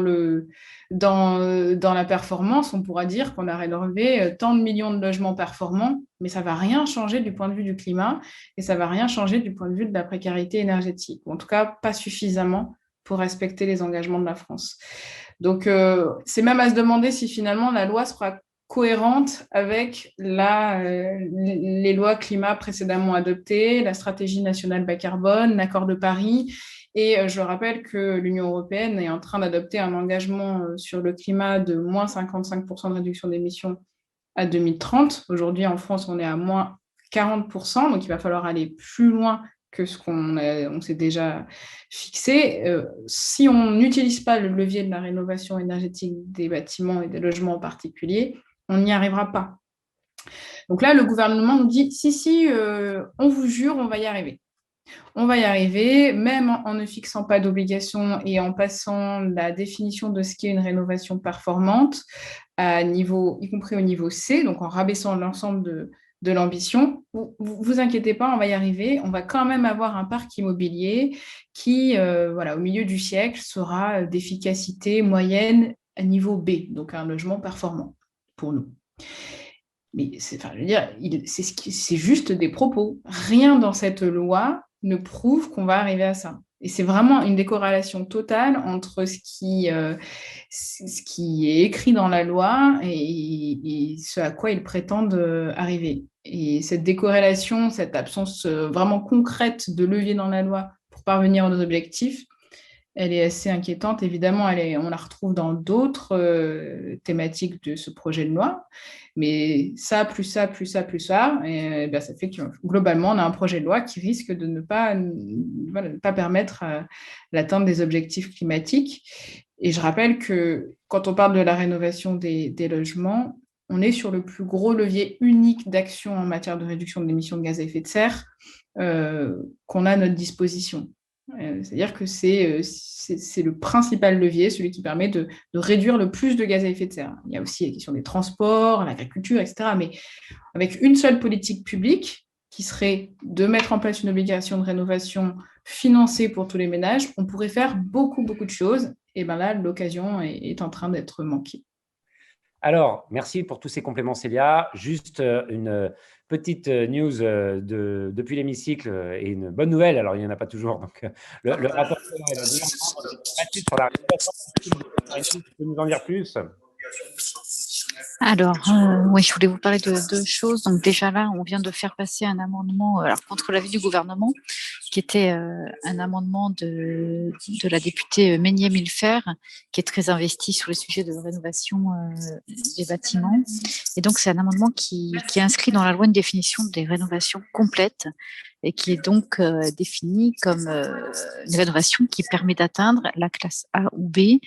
[SPEAKER 3] la performance, on pourra dire qu'on a rénové tant de millions de logements performants, mais ça ne va rien changer du point de vue du climat, et ça ne va rien changer du point de vue de la précarité énergétique, ou en tout cas pas suffisamment pour respecter les engagements de la France. Donc, c'est même à se demander si finalement la loi sera cohérente avec les lois climat précédemment adoptées, la stratégie nationale bas carbone, l'accord de Paris. Et je rappelle que l'Union européenne est en train d'adopter un engagement sur le climat de moins 55% de réduction d'émissions à 2030. Aujourd'hui, en France, on est à moins 40%, donc il va falloir aller plus loin que ce on s'est déjà fixé. Si on n'utilise pas le levier de la rénovation énergétique des bâtiments et des logements en particulier, on n'y arrivera pas. Donc là, le gouvernement nous dit, si, on vous jure, on va y arriver. On va y arriver, même en ne fixant pas d'obligation et en passant la définition de ce qu'est une rénovation performante, y compris au niveau C, donc en rabaissant l'ensemble de l'ambition. Vous inquiétez pas, on va y arriver. On va quand même avoir un parc immobilier qui, au milieu du siècle, sera d'efficacité moyenne à niveau B, donc un logement performant pour nous. Mais c'est juste des propos. Rien dans cette loi ne prouve qu'on va arriver à ça. Et c'est vraiment une décorrélation totale entre ce qui est écrit dans la loi et ce à quoi ils prétendent arriver. Et cette décorrélation, cette absence vraiment concrète de levier dans la loi pour parvenir à nos objectifs, elle est assez inquiétante. Évidemment, on la retrouve dans d'autres thématiques de ce projet de loi. Mais ça, plus ça, plus ça, plus ça, et ça fait que globalement, on a un projet de loi qui risque de ne pas permettre l'atteinte des objectifs climatiques. Et je rappelle que quand on parle de la rénovation des logements, on est sur le plus gros levier unique d'action en matière de réduction de l'émission de gaz à effet de serre qu'on a à notre disposition. C'est-à-dire que c'est le principal levier, celui qui permet de réduire le plus de gaz à effet de serre. Il y a aussi la question des transports, l'agriculture, etc. Mais avec une seule politique publique, qui serait de mettre en place une obligation de rénovation financée pour tous les ménages, on pourrait faire beaucoup, beaucoup de choses. Et bien là, l'occasion est en train d'être manquée.
[SPEAKER 2] Alors, merci pour tous ces compléments, Célia. Juste une petite news depuis l'hémicycle et une bonne nouvelle. Alors, il n'y en a pas toujours. Donc, le rapporteur et le gouvernement ont battu sur la rénovation. Tu peux nous en dire plus?
[SPEAKER 4] Alors, oui, je voulais vous parler de deux choses. Donc déjà là, on vient de faire passer un amendement contre l'avis du gouvernement, qui était un amendement de la députée Meunier Millefer, qui est très investie sur le sujet de rénovation des bâtiments. Et donc, c'est un amendement qui inscrit dans la loi une définition des rénovations complètes et qui est donc définie comme une rénovation qui permet d'atteindre la classe A ou B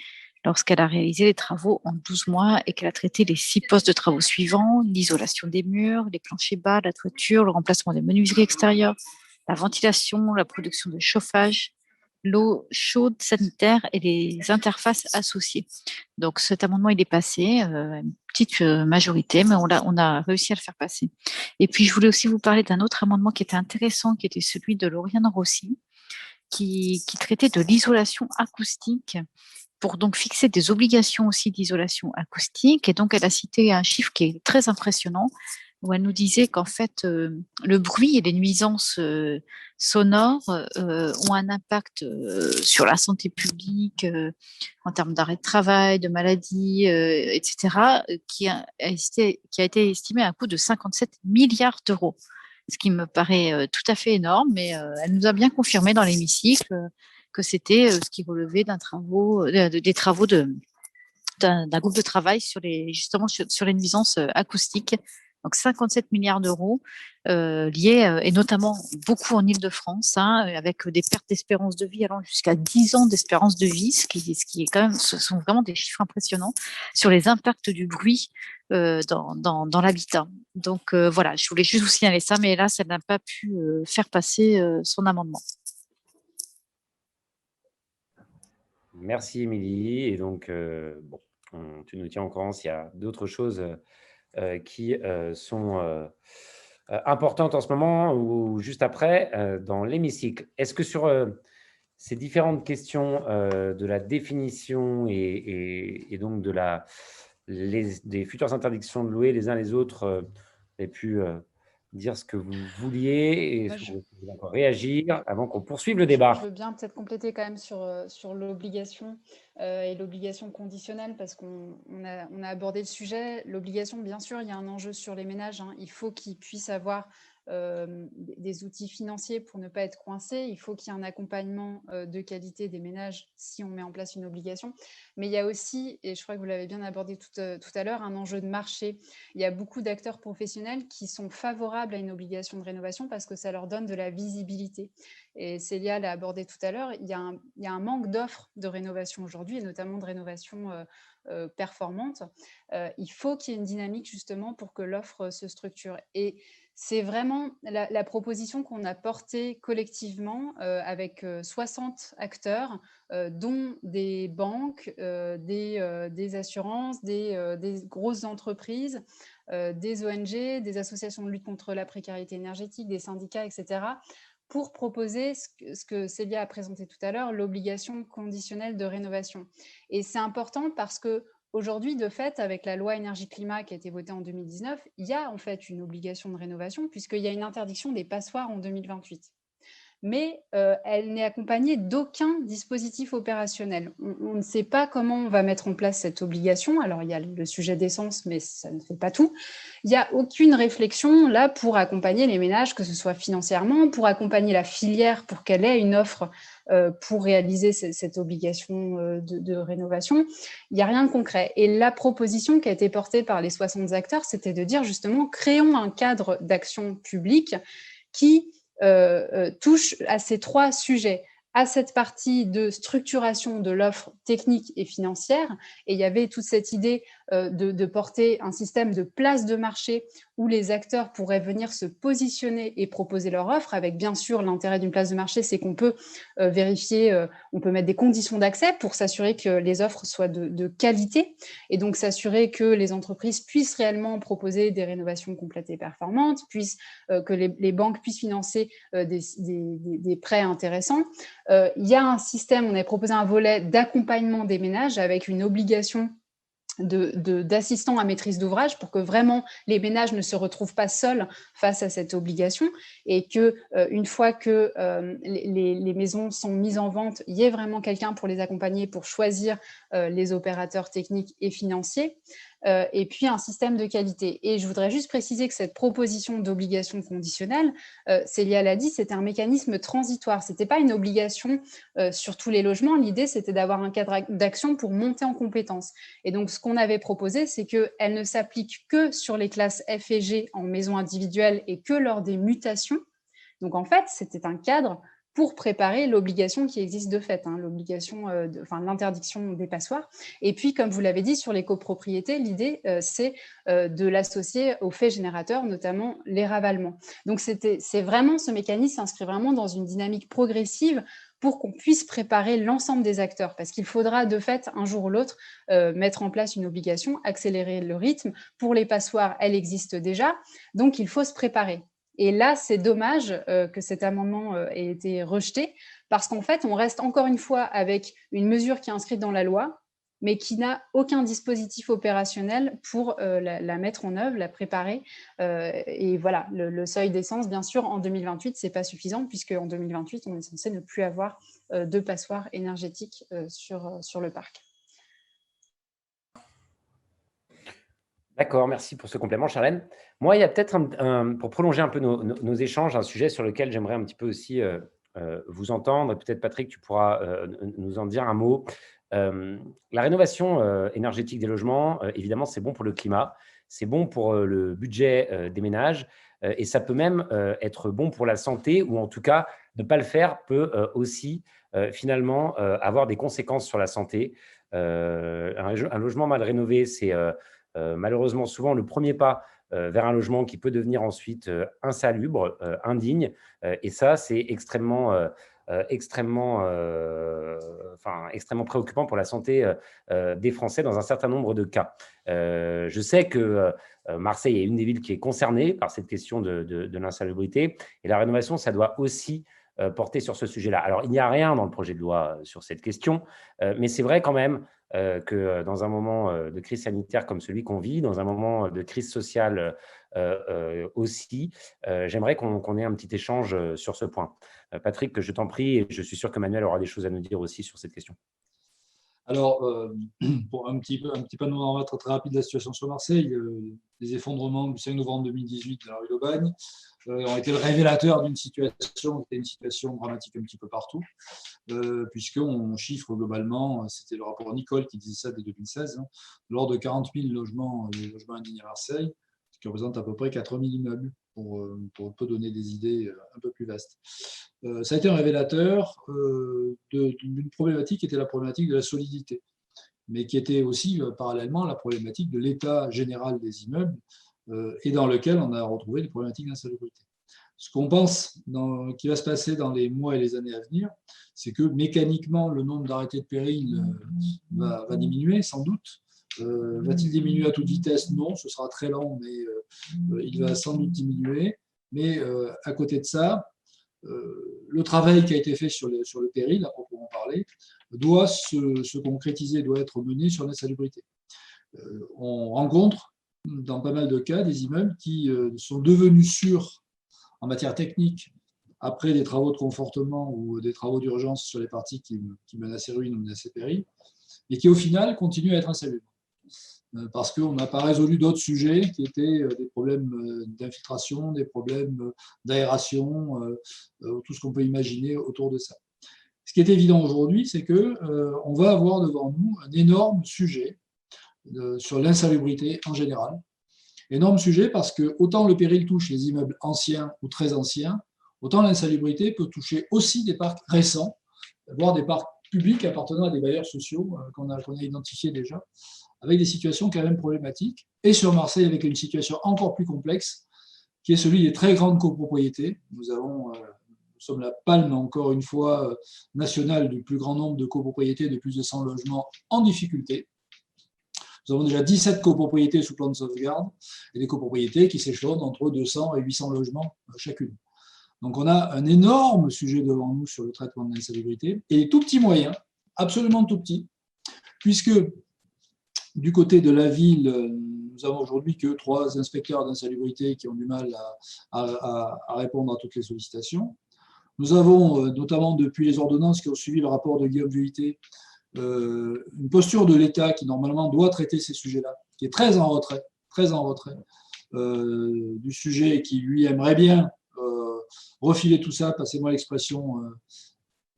[SPEAKER 4] lorsqu'elle a réalisé les travaux en 12 mois et qu'elle a traité les 6 postes de travaux suivants: l'isolation des murs, les planchers bas, la toiture, le remplacement des menuiseries extérieures, la ventilation, la production de chauffage, l'eau chaude sanitaire et les interfaces associées. Donc cet amendement, il est passé, une petite majorité, mais on a réussi à le faire passer. Et puis je voulais aussi vous parler d'un autre amendement qui était intéressant, qui était celui de Lauriane Rossi, qui traitait de l'isolation acoustique, pour donc fixer des obligations aussi d'isolation acoustique. Et donc, elle a cité un chiffre qui est très impressionnant, où elle nous disait qu'en fait, le bruit et les nuisances sonores ont un impact sur la santé publique, en termes d'arrêt de travail, de maladies, etc., qui a été estimé à un coût de 57 milliards d'euros. Ce qui me paraît tout à fait énorme, mais elle nous a bien confirmé dans l'hémicycle que c'était ce qui relevait des travaux d'un groupe de travail sur les nuisances acoustiques. Donc 57 milliards d'euros liés, et notamment beaucoup en Île-de-France, avec des pertes d'espérance de vie allant jusqu'à 10 ans d'espérance de vie, ce qui est quand même, ce sont vraiment des chiffres impressionnants sur les impacts du bruit dans l'habitat. Donc voilà, je voulais juste vous signaler ça, mais hélas, elle n'a pas pu faire passer son amendement.
[SPEAKER 2] Merci, Émilie. Et donc, tu nous tiens au courant s'il y a d'autres choses qui sont importantes en ce moment ou juste après dans l'hémicycle. Est-ce que sur ces différentes questions de la définition et donc des futures interdictions de louer les uns les autres, vous avez pu dire ce que vous vouliez et vous voulez encore réagir avant qu'on poursuive le débat?
[SPEAKER 1] Je veux bien peut-être compléter quand même sur l'obligation. et l'obligation conditionnelle, parce qu'on a abordé le sujet. L'obligation, bien sûr, il y a un enjeu sur les ménages. Il faut qu'ils puissent avoir des outils financiers pour ne pas être coincés. Il faut qu'il y ait un accompagnement de qualité des ménages si on met en place une obligation. Mais il y a aussi, et je crois que vous l'avez bien abordé tout à l'heure, un enjeu de marché. Il y a beaucoup d'acteurs professionnels qui sont favorables à une obligation de rénovation parce que ça leur donne de la visibilité. Et Célia l'a abordé tout à l'heure, il y a un manque d'offres de rénovation aujourd'hui, et notamment de rénovation performante. Il faut qu'il y ait une dynamique justement pour que l'offre se structure. Et c'est vraiment la proposition qu'on a portée collectivement avec 60 acteurs, dont des banques, des assurances, des grosses entreprises, des ONG, des associations de lutte contre la précarité énergétique, des syndicats, etc., pour proposer ce que Célia a présenté tout à l'heure, l'obligation conditionnelle de rénovation. Et c'est important parce que aujourd'hui, de fait, avec la loi énergie-climat qui a été votée en 2019, il y a en fait une obligation de rénovation puisqu'il y a une interdiction des passoires en 2028. Mais elle n'est accompagnée d'aucun dispositif opérationnel. On ne sait pas comment on va mettre en place cette obligation. Alors, il y a le sujet d'essence, mais ça ne fait pas tout. Il n'y a aucune réflexion là pour accompagner les ménages, que ce soit financièrement, pour accompagner la filière pour qu'elle ait une offre pour réaliser cette obligation de rénovation. Il n'y a rien de concret. Et la proposition qui a été portée par les 60 acteurs, c'était de dire justement, créons un cadre d'action publique qui touche à ces trois sujets, à cette partie de structuration de l'offre technique et financière. Et il y avait toute cette idée de porter un système de place de marché où les acteurs pourraient venir se positionner et proposer leur offre, avec bien sûr l'intérêt d'une place de marché, c'est qu'on peut vérifier, on peut mettre des conditions d'accès pour s'assurer que les offres soient de qualité et donc s'assurer que les entreprises puissent réellement proposer des rénovations complètes et performantes, que les banques puissent financer des prêts intéressants. Il y a un système, on a proposé un volet d'accompagnement des ménages avec une obligation d'assistants à maîtrise d'ouvrage pour que vraiment les ménages ne se retrouvent pas seuls face à cette obligation et que une fois que les maisons sont mises en vente, il y ait vraiment quelqu'un pour les accompagner, pour choisir les opérateurs techniques et financiers. Et puis un système de qualité. Et je voudrais juste préciser que cette proposition d'obligation conditionnelle, Célia l'a dit, c'était un mécanisme transitoire. Ce n'était pas une obligation sur tous les logements. L'idée, c'était d'avoir un cadre d'action pour monter en compétences. Et donc, ce qu'on avait proposé, c'est qu'elle ne s'applique que sur les classes F et G en maison individuelle et que lors des mutations. Donc, en fait, c'était un cadre pour préparer l'obligation qui existe de fait, l'obligation, l'interdiction des passoires. Et puis, comme vous l'avez dit, sur les copropriétés, l'idée, c'est de l'associer aux faits générateurs, notamment les ravalements. Donc, c'est vraiment, ce mécanisme s'inscrit vraiment dans une dynamique progressive pour qu'on puisse préparer l'ensemble des acteurs, parce qu'il faudra de fait, un jour ou l'autre, mettre en place une obligation, accélérer le rythme. Pour les passoires, elle existe déjà, donc il faut se préparer. Et là, c'est dommage que cet amendement ait été rejeté parce qu'en fait, on reste encore une fois avec une mesure qui est inscrite dans la loi, mais qui n'a aucun dispositif opérationnel pour la mettre en œuvre, la préparer. Et voilà, le seuil d'essence, bien sûr, en 2028, ce n'est pas suffisant puisque en 2028, on est censé ne plus avoir de passoires énergétiques sur le parc.
[SPEAKER 2] D'accord, merci pour ce complément, Charlène. Moi, il y a peut-être, pour prolonger un peu nos échanges, un sujet sur lequel j'aimerais un petit peu aussi vous entendre. Peut-être, Patrick, tu pourras nous en dire un mot. La rénovation énergétique des logements, évidemment, c'est bon pour le climat, c'est bon pour le budget des ménages, et ça peut même être bon pour la santé, ou en tout cas, ne pas le faire peut aussi finalement avoir des conséquences sur la santé. Un logement mal rénové, c'est malheureusement souvent le premier pas vers un logement qui peut devenir ensuite insalubre, indigne, et ça, c'est extrêmement préoccupant pour la santé des Français dans un certain nombre de cas. Je sais que Marseille est une des villes qui est concernée par cette question de l'insalubrité, et la rénovation, ça doit aussi porter sur ce sujet-là. Alors, il n'y a rien dans le projet de loi sur cette question, mais c'est vrai quand même que dans un moment de crise sanitaire comme celui qu'on vit, dans un moment de crise sociale aussi, j'aimerais qu'on ait un petit échange sur ce point. Patrick, je t'en prie, et je suis sûr que Manuel aura des choses à nous dire aussi sur cette question.
[SPEAKER 6] Alors, pour un petit panorama très rapide de la situation sur Marseille, les effondrements du 5 novembre 2018 de la rue d'Aubagne ont été le révélateur d'une situation qui était une situation dramatique un petit peu partout, puisqu'on chiffre globalement, c'était le rapport Nicole qui disait ça dès 2016, hein, de l'ordre de 40 000 logements indignes à Marseille, ce qui représente à peu près 4 000 immeubles, pour un peu donner des idées un peu plus vastes. Ça a été un révélateur d'une problématique qui était la problématique de la solidité, mais qui était aussi parallèlement la problématique de l'état général des immeubles, et dans lequel on a retrouvé des problématiques d'insalubrité. Ce qu'on pense qui va se passer dans les mois et les années à venir, c'est que mécaniquement, le nombre d'arrêtés de péril va diminuer, sans doute. Va-t-il diminuer à toute vitesse? Non, ce sera très lent, mais il va sans doute diminuer. Mais à côté de ça, le travail qui a été fait sur le péril, à proprement parler, doit se concrétiser, doit être mené sur l'insalubrité. On rencontre dans pas mal de cas des immeubles qui sont devenus sûrs en matière technique après des travaux de confortement ou des travaux d'urgence sur les parties qui menaçaient ruine ou menaçaient péril, et qui au final continuent à être insalubres. Parce qu'on n'a pas résolu d'autres sujets qui étaient des problèmes d'infiltration, des problèmes d'aération, tout ce qu'on peut imaginer autour de ça. Ce qui est évident aujourd'hui, c'est qu'on va avoir devant nous un énorme sujet sur l'insalubrité en général. Énorme sujet parce que autant le péril touche les immeubles anciens ou très anciens, autant l'insalubrité peut toucher aussi des parcs récents, voire des parcs publics appartenant à des bailleurs sociaux qu'on a identifiés déjà, avec des situations quand même problématiques, et sur Marseille avec une situation encore plus complexe, qui est celui des très grandes copropriétés. Nous sommes la palme, encore une fois, nationale du plus grand nombre de copropriétés de plus de 100 logements en difficulté. Nous avons déjà 17 copropriétés sous plan de sauvegarde, et des copropriétés qui s'échelonnent entre 200 et 800 logements chacune. Donc on a un énorme sujet devant nous sur le traitement de l'insalubrité, et des tout petits moyens, absolument tout petits, puisque du côté de la ville, nous avons aujourd'hui que 3 inspecteurs d'insalubrité qui ont du mal à répondre à toutes les sollicitations. Nous avons, notamment depuis les ordonnances qui ont suivi le rapport de Guillaume Vuilletet, une posture de l'État qui normalement doit traiter ces sujets-là, qui est très en retrait du sujet, et qui lui aimerait bien refiler tout ça, passez-moi l'expression,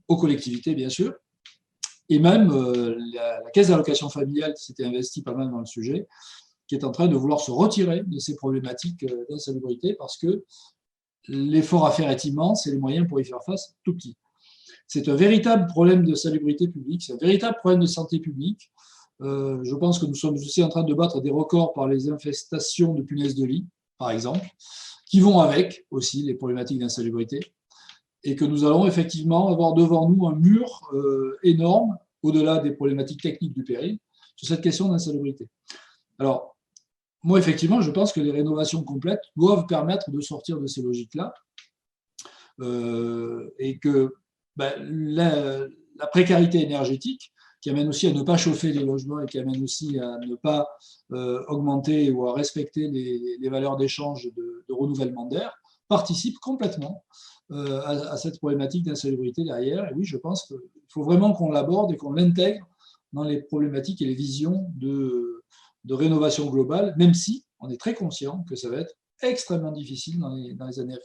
[SPEAKER 6] aux collectivités bien sûr. Et même la caisse d'allocation familiale qui s'était investie pas mal dans le sujet, qui est en train de vouloir se retirer de ces problématiques d'insalubrité parce que l'effort à faire est immense et les moyens pour y faire face tout petits. C'est un véritable problème de salubrité publique, c'est un véritable problème de santé publique. Je pense que nous sommes aussi en train de battre des records par les infestations de punaises de lit, par exemple, qui vont avec aussi les problématiques d'insalubrité, et que nous allons effectivement avoir devant nous un mur énorme, au-delà des problématiques techniques du péril, sur cette question d'insalubrité. Alors, moi, effectivement, je pense que les rénovations complètes doivent permettre de sortir de ces logiques-là, et que la précarité énergétique, qui amène aussi à ne pas chauffer les logements et qui amène aussi à ne pas augmenter ou à respecter les valeurs d'échange de renouvellement d'air, participe complètement à cette problématique d'insalubrité derrière. Et oui, je pense qu'il faut vraiment qu'on l'aborde et qu'on l'intègre dans les problématiques et les visions de rénovation globale, même si on est très conscient que ça va être extrêmement difficile dans les années à venir.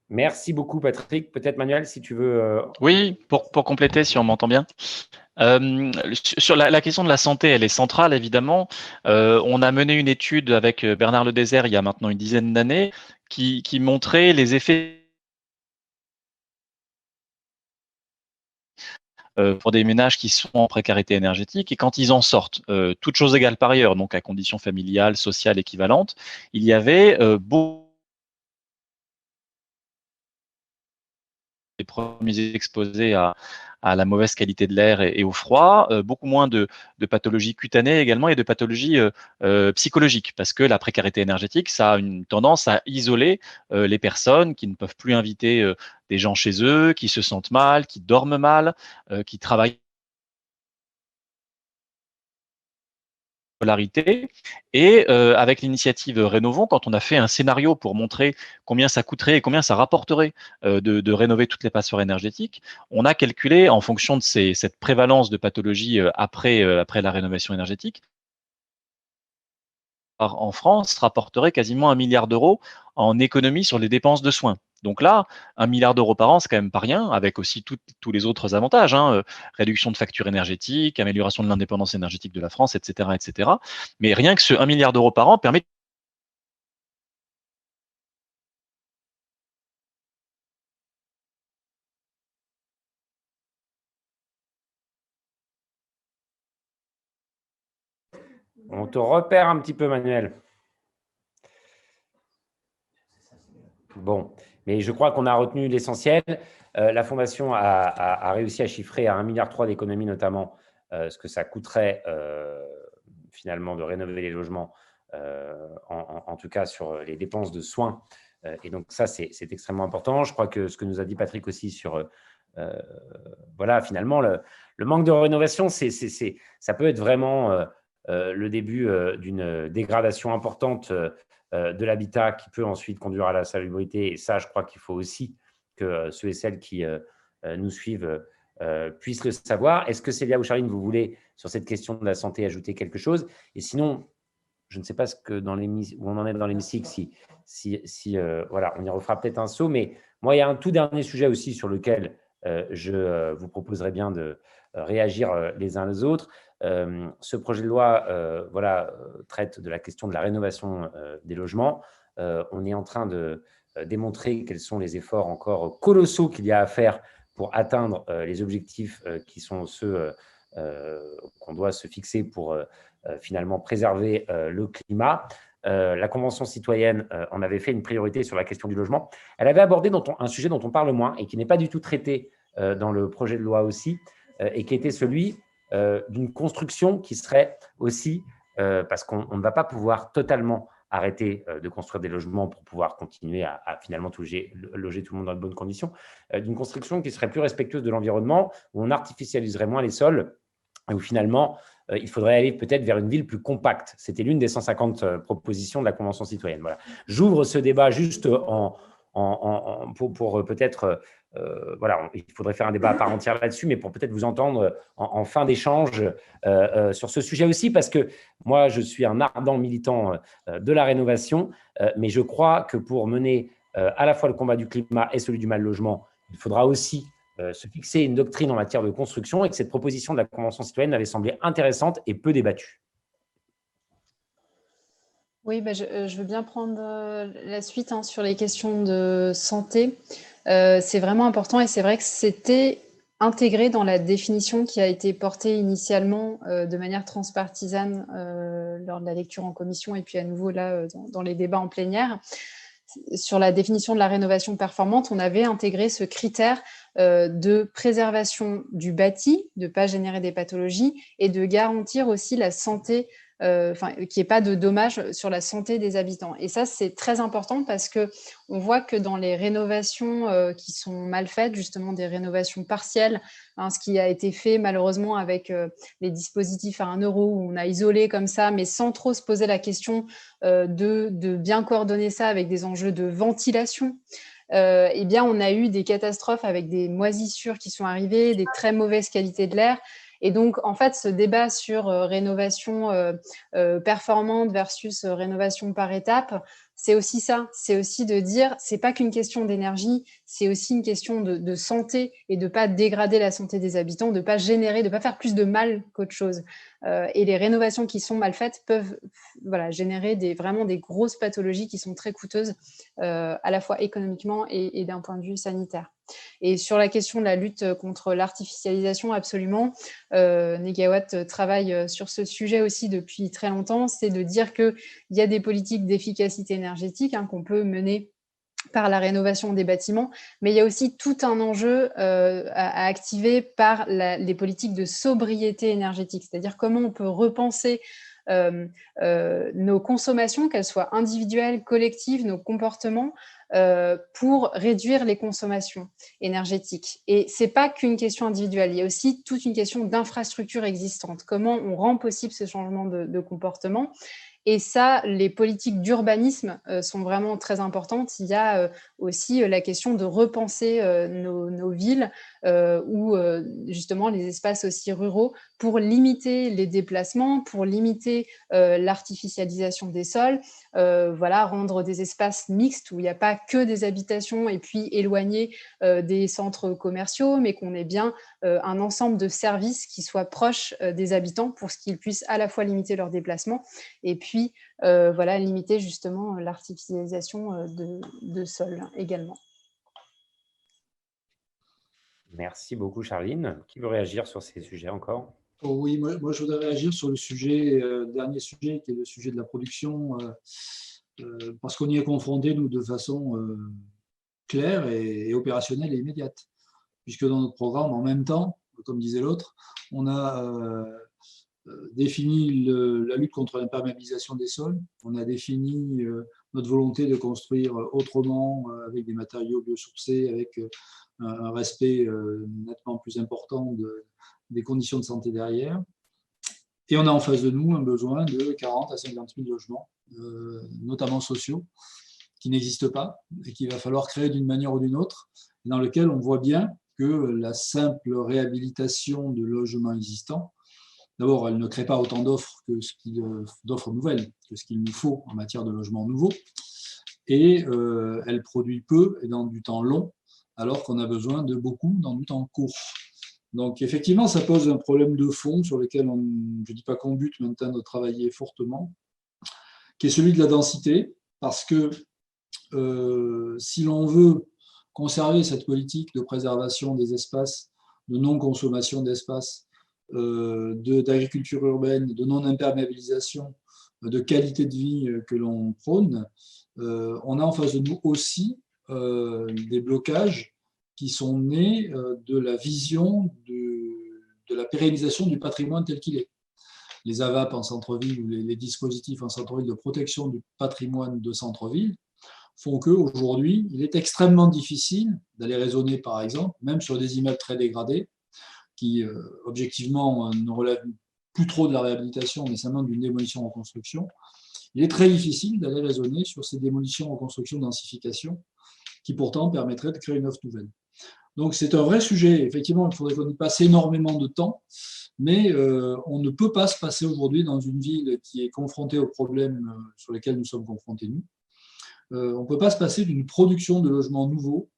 [SPEAKER 2] Merci beaucoup, Patrick. Peut-être, Manuel, si tu veux…
[SPEAKER 5] Oui, pour compléter, si on m'entend bien. Sur la question de la santé, elle est centrale, évidemment. On a mené une étude avec Bernard Ledésert il y a maintenant une dizaine d'années qui montrait les effets pour des ménages qui sont en précarité énergétique, et quand ils en sortent, toutes choses égales par ailleurs, donc à conditions familiales, sociales équivalentes, il y avait beaucoup les premiers exposés à la mauvaise qualité de l'air et au froid, beaucoup moins de pathologies cutanées également et de pathologies psychologiques, parce que la précarité énergétique, ça a une tendance à isoler les personnes qui ne peuvent plus inviter des gens chez eux, qui se sentent mal, qui dorment mal, qui travaillent polarité. Et avec l'initiative Rénovons, quand on a fait un scénario pour montrer combien ça coûterait et combien ça rapporterait de rénover toutes les passoires énergétiques, on a calculé en fonction de cette prévalence de pathologies après la rénovation énergétique, en France rapporterait quasiment 1 milliard d'euros en économie sur les dépenses de soins. Donc là, 1 milliard d'euros par an, c'est quand même pas rien, avec aussi tous les autres avantages, hein, réduction de factures énergétiques, amélioration de l'indépendance énergétique de la France, etc., etc. Mais rien que ce 1 milliard d'euros par an permet
[SPEAKER 2] On te repère un petit peu, Manuel. Bon, mais je crois qu'on a retenu l'essentiel. La Fondation a réussi à chiffrer à 1,3 milliard d'économies, notamment ce que ça coûterait finalement de rénover les logements, en tout cas sur les dépenses de soins. Et donc ça, c'est extrêmement important. Je crois que ce que nous a dit Patrick aussi sur voilà, finalement, le manque de rénovation, ça peut être vraiment le début d'une dégradation importante de l'habitat qui peut ensuite conduire à la salubrité. Et ça, je crois qu'il faut aussi que ceux et celles qui nous suivent puissent le savoir. Est-ce que Célia ou Charline, vous voulez, sur cette question de la santé, ajouter quelque chose? Et sinon, je ne sais pas où on en est dans l'hémicycle, si voilà, on y refera peut-être un saut. Mais moi, il y a un tout dernier sujet aussi sur lequel je vous proposerai bien de réagir les uns les autres. Ce projet de loi voilà, traite de la question de la rénovation des logements. On est en train de démontrer quels sont les efforts encore colossaux qu'il y a à faire pour atteindre les objectifs qui sont ceux qu'on doit se fixer pour finalement préserver le climat. La Convention citoyenne en avait fait une priorité sur la question du logement. Elle avait abordé un sujet dont on parle moins et qui n'est pas du tout traité dans le projet de loi aussi, et qui était celui d'une construction qui serait aussi, parce qu'on ne va pas pouvoir totalement arrêter de construire des logements pour pouvoir continuer à finalement loger tout le monde dans de bonnes conditions, d'une construction qui serait plus respectueuse de l'environnement, où on artificialiserait moins les sols, et où finalement, il faudrait aller peut-être vers une ville plus compacte. C'était l'une des 150 propositions de la Convention citoyenne. Voilà. J'ouvre ce débat juste pour peut-être, voilà, il faudrait faire un débat à part entière là-dessus, mais pour peut-être vous entendre en fin d'échange sur ce sujet aussi, parce que moi, je suis un ardent militant de la rénovation, mais je crois que pour mener à la fois le combat du climat et celui du mal logement, il faudra aussi se fixer une doctrine en matière de construction, et que cette proposition de la Convention citoyenne avait semblé intéressante et peu débattue.
[SPEAKER 1] Oui, je veux bien prendre la suite sur les questions de santé. C'est vraiment important et c'est vrai que c'était intégré dans la définition qui a été portée initialement de manière transpartisane lors de la lecture en commission et puis à nouveau là dans les débats en plénière. Sur la définition de la rénovation performante, on avait intégré ce critère de préservation du bâti, de ne pas générer des pathologies et de garantir aussi la santé, qu'il n'y ait pas de dommages sur la santé des habitants. Et ça, c'est très important parce qu'on voit que dans les rénovations qui sont mal faites, justement des rénovations partielles, ce qui a été fait malheureusement avec les dispositifs à 1 euro où on a isolé comme ça, mais sans trop se poser la question de bien coordonner ça avec des enjeux de ventilation. Eh bien, on a eu des catastrophes avec des moisissures qui sont arrivées, des très mauvaises qualités de l'air. Et donc, en fait, ce débat sur rénovation performante versus rénovation par étape, c'est aussi ça. C'est aussi de dire, c'est pas qu'une question d'énergie, c'est aussi une question de santé et de pas dégrader la santé des habitants, de pas générer, de pas faire plus de mal qu'autre chose. Et les rénovations qui sont mal faites peuvent générer vraiment des grosses pathologies qui sont très coûteuses, à la fois économiquement et d'un point de vue sanitaire. Et sur la question de la lutte contre l'artificialisation, absolument, Negawatt travaille sur ce sujet aussi depuis très longtemps, c'est de dire qu'il y a des politiques d'efficacité énergétique qu'on peut mener par la rénovation des bâtiments, mais il y a aussi tout un enjeu à activer par les politiques de sobriété énergétique, c'est-à-dire comment on peut repenser nos consommations, qu'elles soient individuelles, collectives, nos comportements, pour réduire les consommations énergétiques. Et ce n'est pas qu'une question individuelle, il y a aussi toute une question d'infrastructure existante. Comment on rend possible ce changement de comportement? Et ça, les politiques d'urbanisme sont vraiment très importantes. Il y a aussi la question de repenser nos villes ou justement les espaces aussi ruraux pour limiter les déplacements, pour limiter l'artificialisation des sols, voilà, rendre des espaces mixtes où il n'y a pas que des habitations et puis éloignés des centres commerciaux, mais qu'on ait bien un ensemble de services qui soient proches des habitants pour qu'ils puissent à la fois limiter leurs déplacements et puis voilà, limiter justement l'artificialisation de sol également.
[SPEAKER 2] Merci beaucoup, Charline. Qui veut réagir sur ces sujets encore?
[SPEAKER 6] Oh oui, moi, je voudrais réagir sur le sujet, dernier sujet, qui est le sujet de la production, parce qu'on y est confronté, nous, de façon claire et opérationnelle et immédiate. Puisque dans notre programme, en même temps, comme disait l'autre, on a défini la lutte contre l'imperméabilisation des sols, on a défini notre volonté de construire autrement, avec des matériaux biosourcés, avec un respect nettement plus important des conditions de santé derrière. Et on a en face de nous un besoin de 40 à 50 000 logements, notamment sociaux, qui n'existent pas et qu'il va falloir créer d'une manière ou d'une autre, dans lequel on voit bien que la simple réhabilitation de logements existants, d'abord, elle ne crée pas autant d'offres d'offres nouvelles que ce qu'il nous faut en matière de logements nouveaux, et elle produit peu et dans du temps long, alors qu'on a besoin de beaucoup dans du temps court. Donc effectivement, ça pose un problème de fond sur lequel je ne dis pas qu'on bute maintenant de travailler fortement, qui est celui de la densité, parce que si l'on veut conserver cette politique de préservation des espaces, de non-consommation d'espace, d'agriculture urbaine, de non-imperméabilisation, de qualité de vie que l'on prône, on a en face de nous aussi des blocages qui sont nés de la vision de la pérennisation du patrimoine tel qu'il est. Les AVAP en centre-ville ou les dispositifs en centre-ville de protection du patrimoine de centre-ville font qu'aujourd'hui, il est extrêmement difficile d'aller raisonner, par exemple, même sur des immeubles très dégradés, qui objectivement ne relèvent plus trop de la réhabilitation, mais seulement d'une démolition-reconstruction. Il est très difficile d'aller raisonner sur ces démolitions-reconstruction-densification qui pourtant permettraient de créer une offre nouvelle. Donc c'est un vrai sujet. Effectivement, il faudrait qu'on y passe énormément de temps, mais on ne peut pas se passer aujourd'hui dans une ville qui est confrontée aux problèmes sur lesquels nous sommes confrontés, nous. On ne peut pas se passer d'une production de logements nouveaux,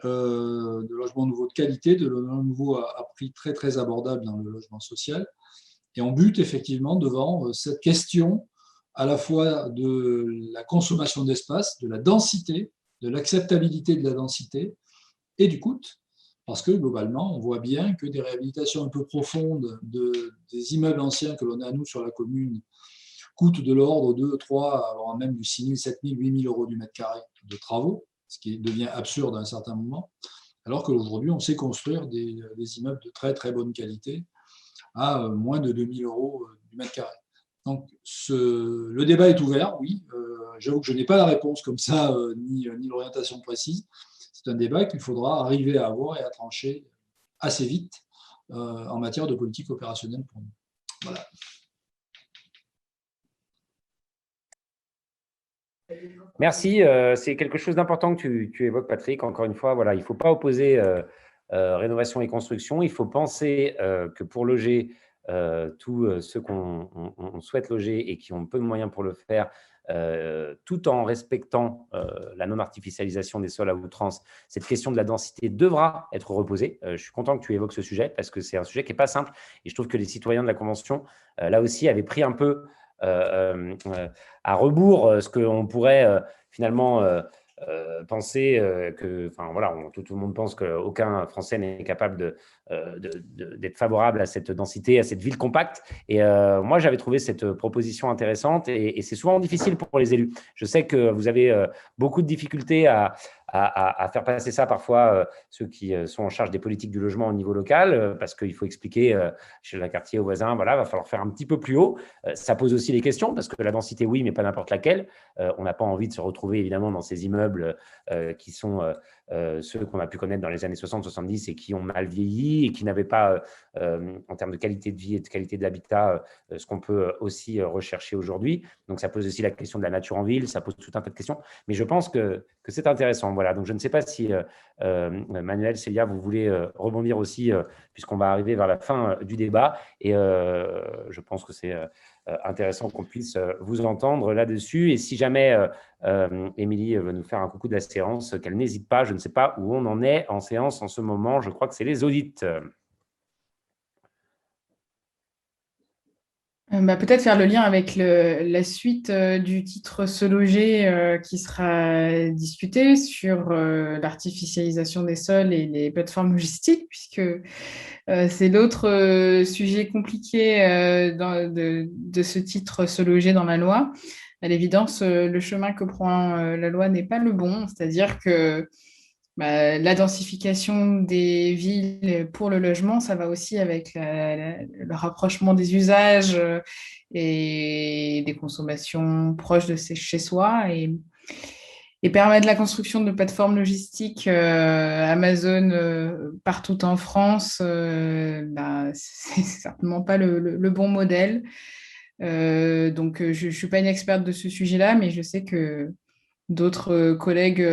[SPEAKER 6] de qualité, de logements nouveaux à prix très très abordable dans le logement social. Et on bute effectivement devant cette question à la fois de la consommation d'espace, de la densité, de l'acceptabilité de la densité et du coût, parce que globalement, on voit bien que des réhabilitations un peu profondes des immeubles anciens que l'on a, nous, sur la commune, coûtent de l'ordre de 3, voire même du 6 000, 7 000, 8 000 euros du mètre carré de travaux, ce qui devient absurde à un certain moment, alors qu'aujourd'hui, on sait construire des immeubles de très très bonne qualité à moins de 2 000 euros du mètre carré. Donc, le débat est ouvert, oui. J'avoue que je n'ai pas la réponse comme ça, ni l'orientation précise. C'est un débat qu'il faudra arriver à avoir et à trancher assez vite en matière de politique opérationnelle pour nous. Voilà.
[SPEAKER 2] Merci. C'est quelque chose d'important que tu évoques, Patrick. Encore une fois, voilà, il ne faut pas opposer rénovation et construction. Il faut penser que pour loger tous ceux qu'on souhaite loger et qui ont peu de moyens pour le faire, tout en respectant la non-artificialisation des sols à outrance, cette question de la densité devra être reposée. Je suis content que tu évoques ce sujet parce que c'est un sujet qui n'est pas simple. Et je trouve que les citoyens de la Convention, là aussi, avaient pris un peu à rebours ce qu'on pourrait finalement penser que, enfin voilà, tout le monde pense qu'aucun Français n'est capable d'être favorable à cette densité, à cette ville compacte. Et moi, j'avais trouvé cette proposition intéressante et c'est souvent difficile pour les élus. Je sais que vous avez beaucoup de difficultés à faire passer ça parfois, ceux qui sont en charge des politiques du logement au niveau local, parce qu'il faut expliquer chez le quartier aux voisins, voilà, il va falloir faire un petit peu plus haut. Ça pose aussi les questions, parce que la densité, oui, mais pas n'importe laquelle. On n'a pas envie de se retrouver, évidemment, dans ces immeubles qui sont ceux qu'on a pu connaître dans les années 60-70 et qui ont mal vieilli et qui n'avaient pas, en termes de qualité de vie et de qualité de l'habitat, ce qu'on peut aussi rechercher aujourd'hui. Donc, ça pose aussi la question de la nature en ville, ça pose tout un tas de questions. Mais je pense que c'est intéressant. Voilà. Donc, je ne sais pas si Manuel, Célia, vous voulez rebondir aussi, puisqu'on va arriver vers la fin du débat. Et je pense que c'est intéressant qu'on puisse vous entendre là-dessus. Et si jamais Émilie veut nous faire un coucou de la séance, qu'elle n'hésite pas. Je ne sais pas où on en est en séance en ce moment. Je crois que c'est les audits.
[SPEAKER 3] Peut-être faire le lien avec la suite du titre Se loger qui sera discuté sur l'artificialisation des sols et les plateformes logistiques, puisque c'est l'autre sujet compliqué de ce titre Se loger dans la loi. À l'évidence, le chemin que prend la loi n'est pas le bon, c'est-à-dire que la densification des villes pour le logement, ça va aussi avec le rapprochement des usages et des consommations proches de chez soi et permettre la construction de plateformes logistiques Amazon partout en France, c'est certainement pas le bon modèle. Donc, je ne suis pas une experte de ce sujet-là, mais je sais que d'autres collègues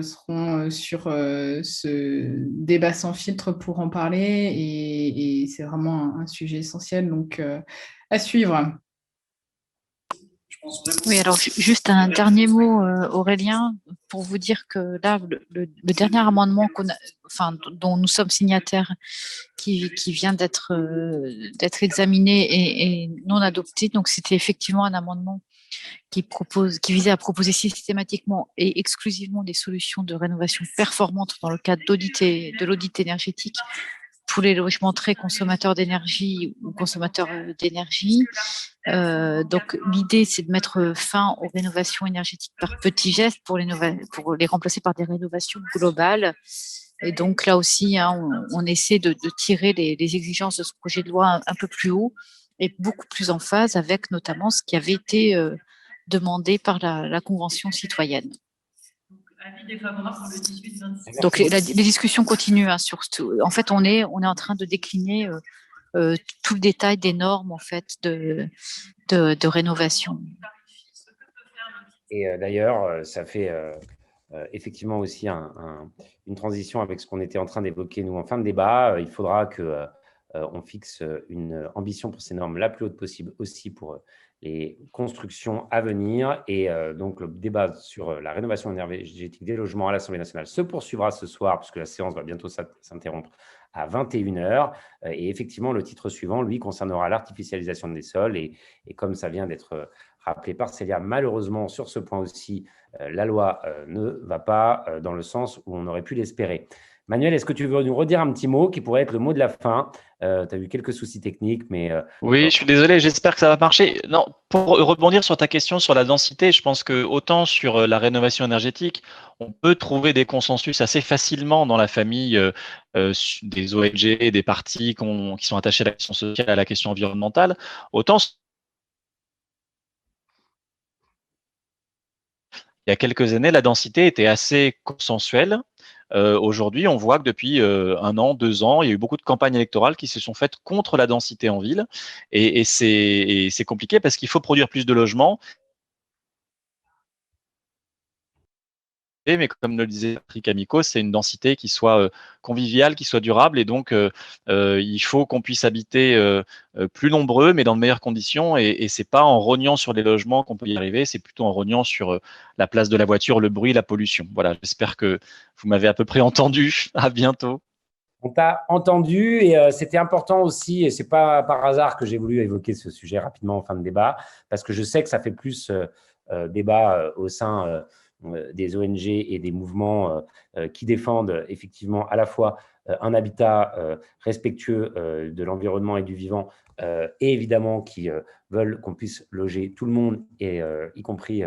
[SPEAKER 3] seront sur ce débat sans filtre pour en parler et c'est vraiment un sujet essentiel, donc à suivre.
[SPEAKER 4] Oui, alors juste un dernier mot, Aurélien, pour vous dire que là, le dernier amendement dont nous sommes signataires, qui vient d'être examiné et non adopté, donc c'était effectivement un amendement qui visait à proposer systématiquement et exclusivement des solutions de rénovation performantes dans le cadre de l'audit énergétique pour les logements très consommateurs d'énergie ou consommateurs d'énergie. Donc, l'idée, c'est de mettre fin aux rénovations énergétiques par petits gestes pour les remplacer par des rénovations globales. Et donc, là aussi, hein, on essaie de tirer les exigences de ce projet de loi un peu plus haut et beaucoup plus en phase avec notamment ce qui avait été demandé par la Convention citoyenne. Donc, les discussions continuent. Hein, en fait, on est en train de décliner tout le détail des normes en fait, de rénovation.
[SPEAKER 2] Et d'ailleurs, ça fait effectivement aussi une transition avec ce qu'on était en train d'évoquer, nous, en fin de débat. Il faudra qu'on fixe une ambition pour ces normes la plus haute possible aussi pour les constructions à venir. Et donc, le débat sur la rénovation énergétique des logements à l'Assemblée nationale se poursuivra ce soir, puisque la séance va bientôt s'interrompre à 21h. Et effectivement, le titre suivant, lui, concernera l'artificialisation des sols. Et comme ça vient d'être rappelé par Célia, malheureusement, sur ce point aussi, la loi ne va pas dans le sens où on aurait pu l'espérer. Manuel, est-ce que tu veux nous redire un petit mot qui pourrait être le mot de la fin? Tu as eu quelques soucis techniques, mais…
[SPEAKER 5] Oui, je suis désolé, j'espère que ça va marcher. Non, pour rebondir sur ta question sur la densité, je pense que autant sur la rénovation énergétique, on peut trouver des consensus assez facilement dans la famille des ONG, des partis qui sont attachés à la question sociale, à la question environnementale, autant il y a quelques années, la densité était assez consensuelle. Aujourd'hui, on voit que depuis 1 an, 2 ans, il y a eu beaucoup de campagnes électorales qui se sont faites contre la densité en ville. Et c'est compliqué parce qu'il faut produire plus de logements. Mais comme le disait Patrick Amico, c'est une densité qui soit conviviale, qui soit durable. Et donc, il faut qu'on puisse habiter plus nombreux, mais dans de meilleures conditions. Et ce n'est pas en rognant sur les logements qu'on peut y arriver, c'est plutôt en rognant sur la place de la voiture, le bruit, la pollution. Voilà, j'espère que vous m'avez à peu près entendu. À bientôt.
[SPEAKER 2] On t'a entendu et c'était important aussi, et ce n'est pas par hasard que j'ai voulu évoquer ce sujet rapidement en fin de débat, parce que je sais que ça fait plus débat au sein des ONG et des mouvements qui défendent effectivement à la fois un habitat respectueux de l'environnement et du vivant, et évidemment qui veulent qu'on puisse loger tout le monde, et y compris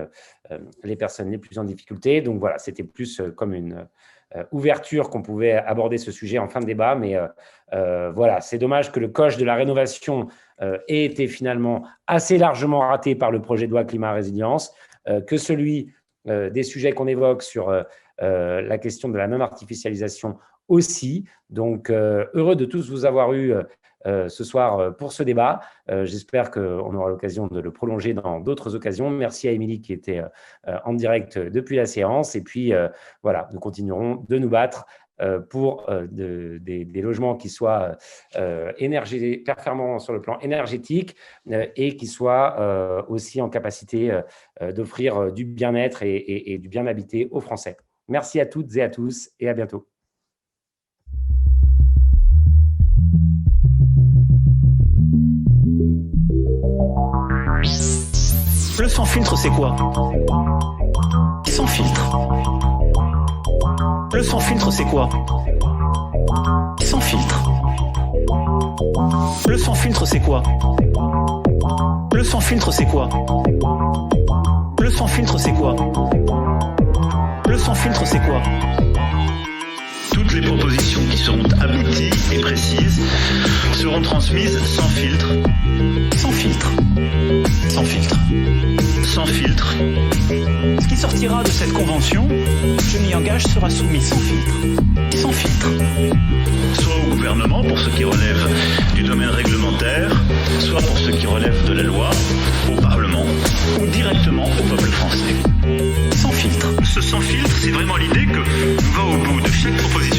[SPEAKER 2] les personnes les plus en difficulté. Donc voilà, c'était plus comme une ouverture qu'on pouvait aborder ce sujet en fin de débat, mais voilà, c'est dommage que le coche de la rénovation ait été finalement assez largement raté par le projet de loi climat résilience, que celui des sujets qu'on évoque sur la question de la non-artificialisation aussi. Donc, heureux de tous vous avoir eu ce soir pour ce débat. J'espère qu'on aura l'occasion de le prolonger dans d'autres occasions. Merci à Émilie qui était en direct depuis la séance. Et puis, voilà, nous continuerons de nous battre pour des logements qui soient performants sur le plan énergétique et qui soient aussi en capacité d'offrir du bien-être et du bien habité aux Français. Merci à toutes et à tous et à bientôt.
[SPEAKER 7] Le sans filtre, c'est quoi? Sans filtre. Le sans filtre, c'est quoi? Sans filtre. Le sans filtre, c'est quoi? Le sans filtre, c'est quoi? Le sans filtre, c'est quoi? Le sans filtre, c'est quoi? Toutes les propositions qui seront abouties et précises seront transmises sans filtre. Sans filtre. Sans filtre. Sans filtre. Ce qui sortira de cette convention, je m'y engage, sera soumis sans filtre. Sans filtre. Soit au gouvernement pour ce qui relève du domaine réglementaire, soit pour ce qui relève de la loi, au Parlement ou directement au peuple français. Sans filtre. Ce sans filtre, c'est vraiment l'idée que on va au bout de chaque proposition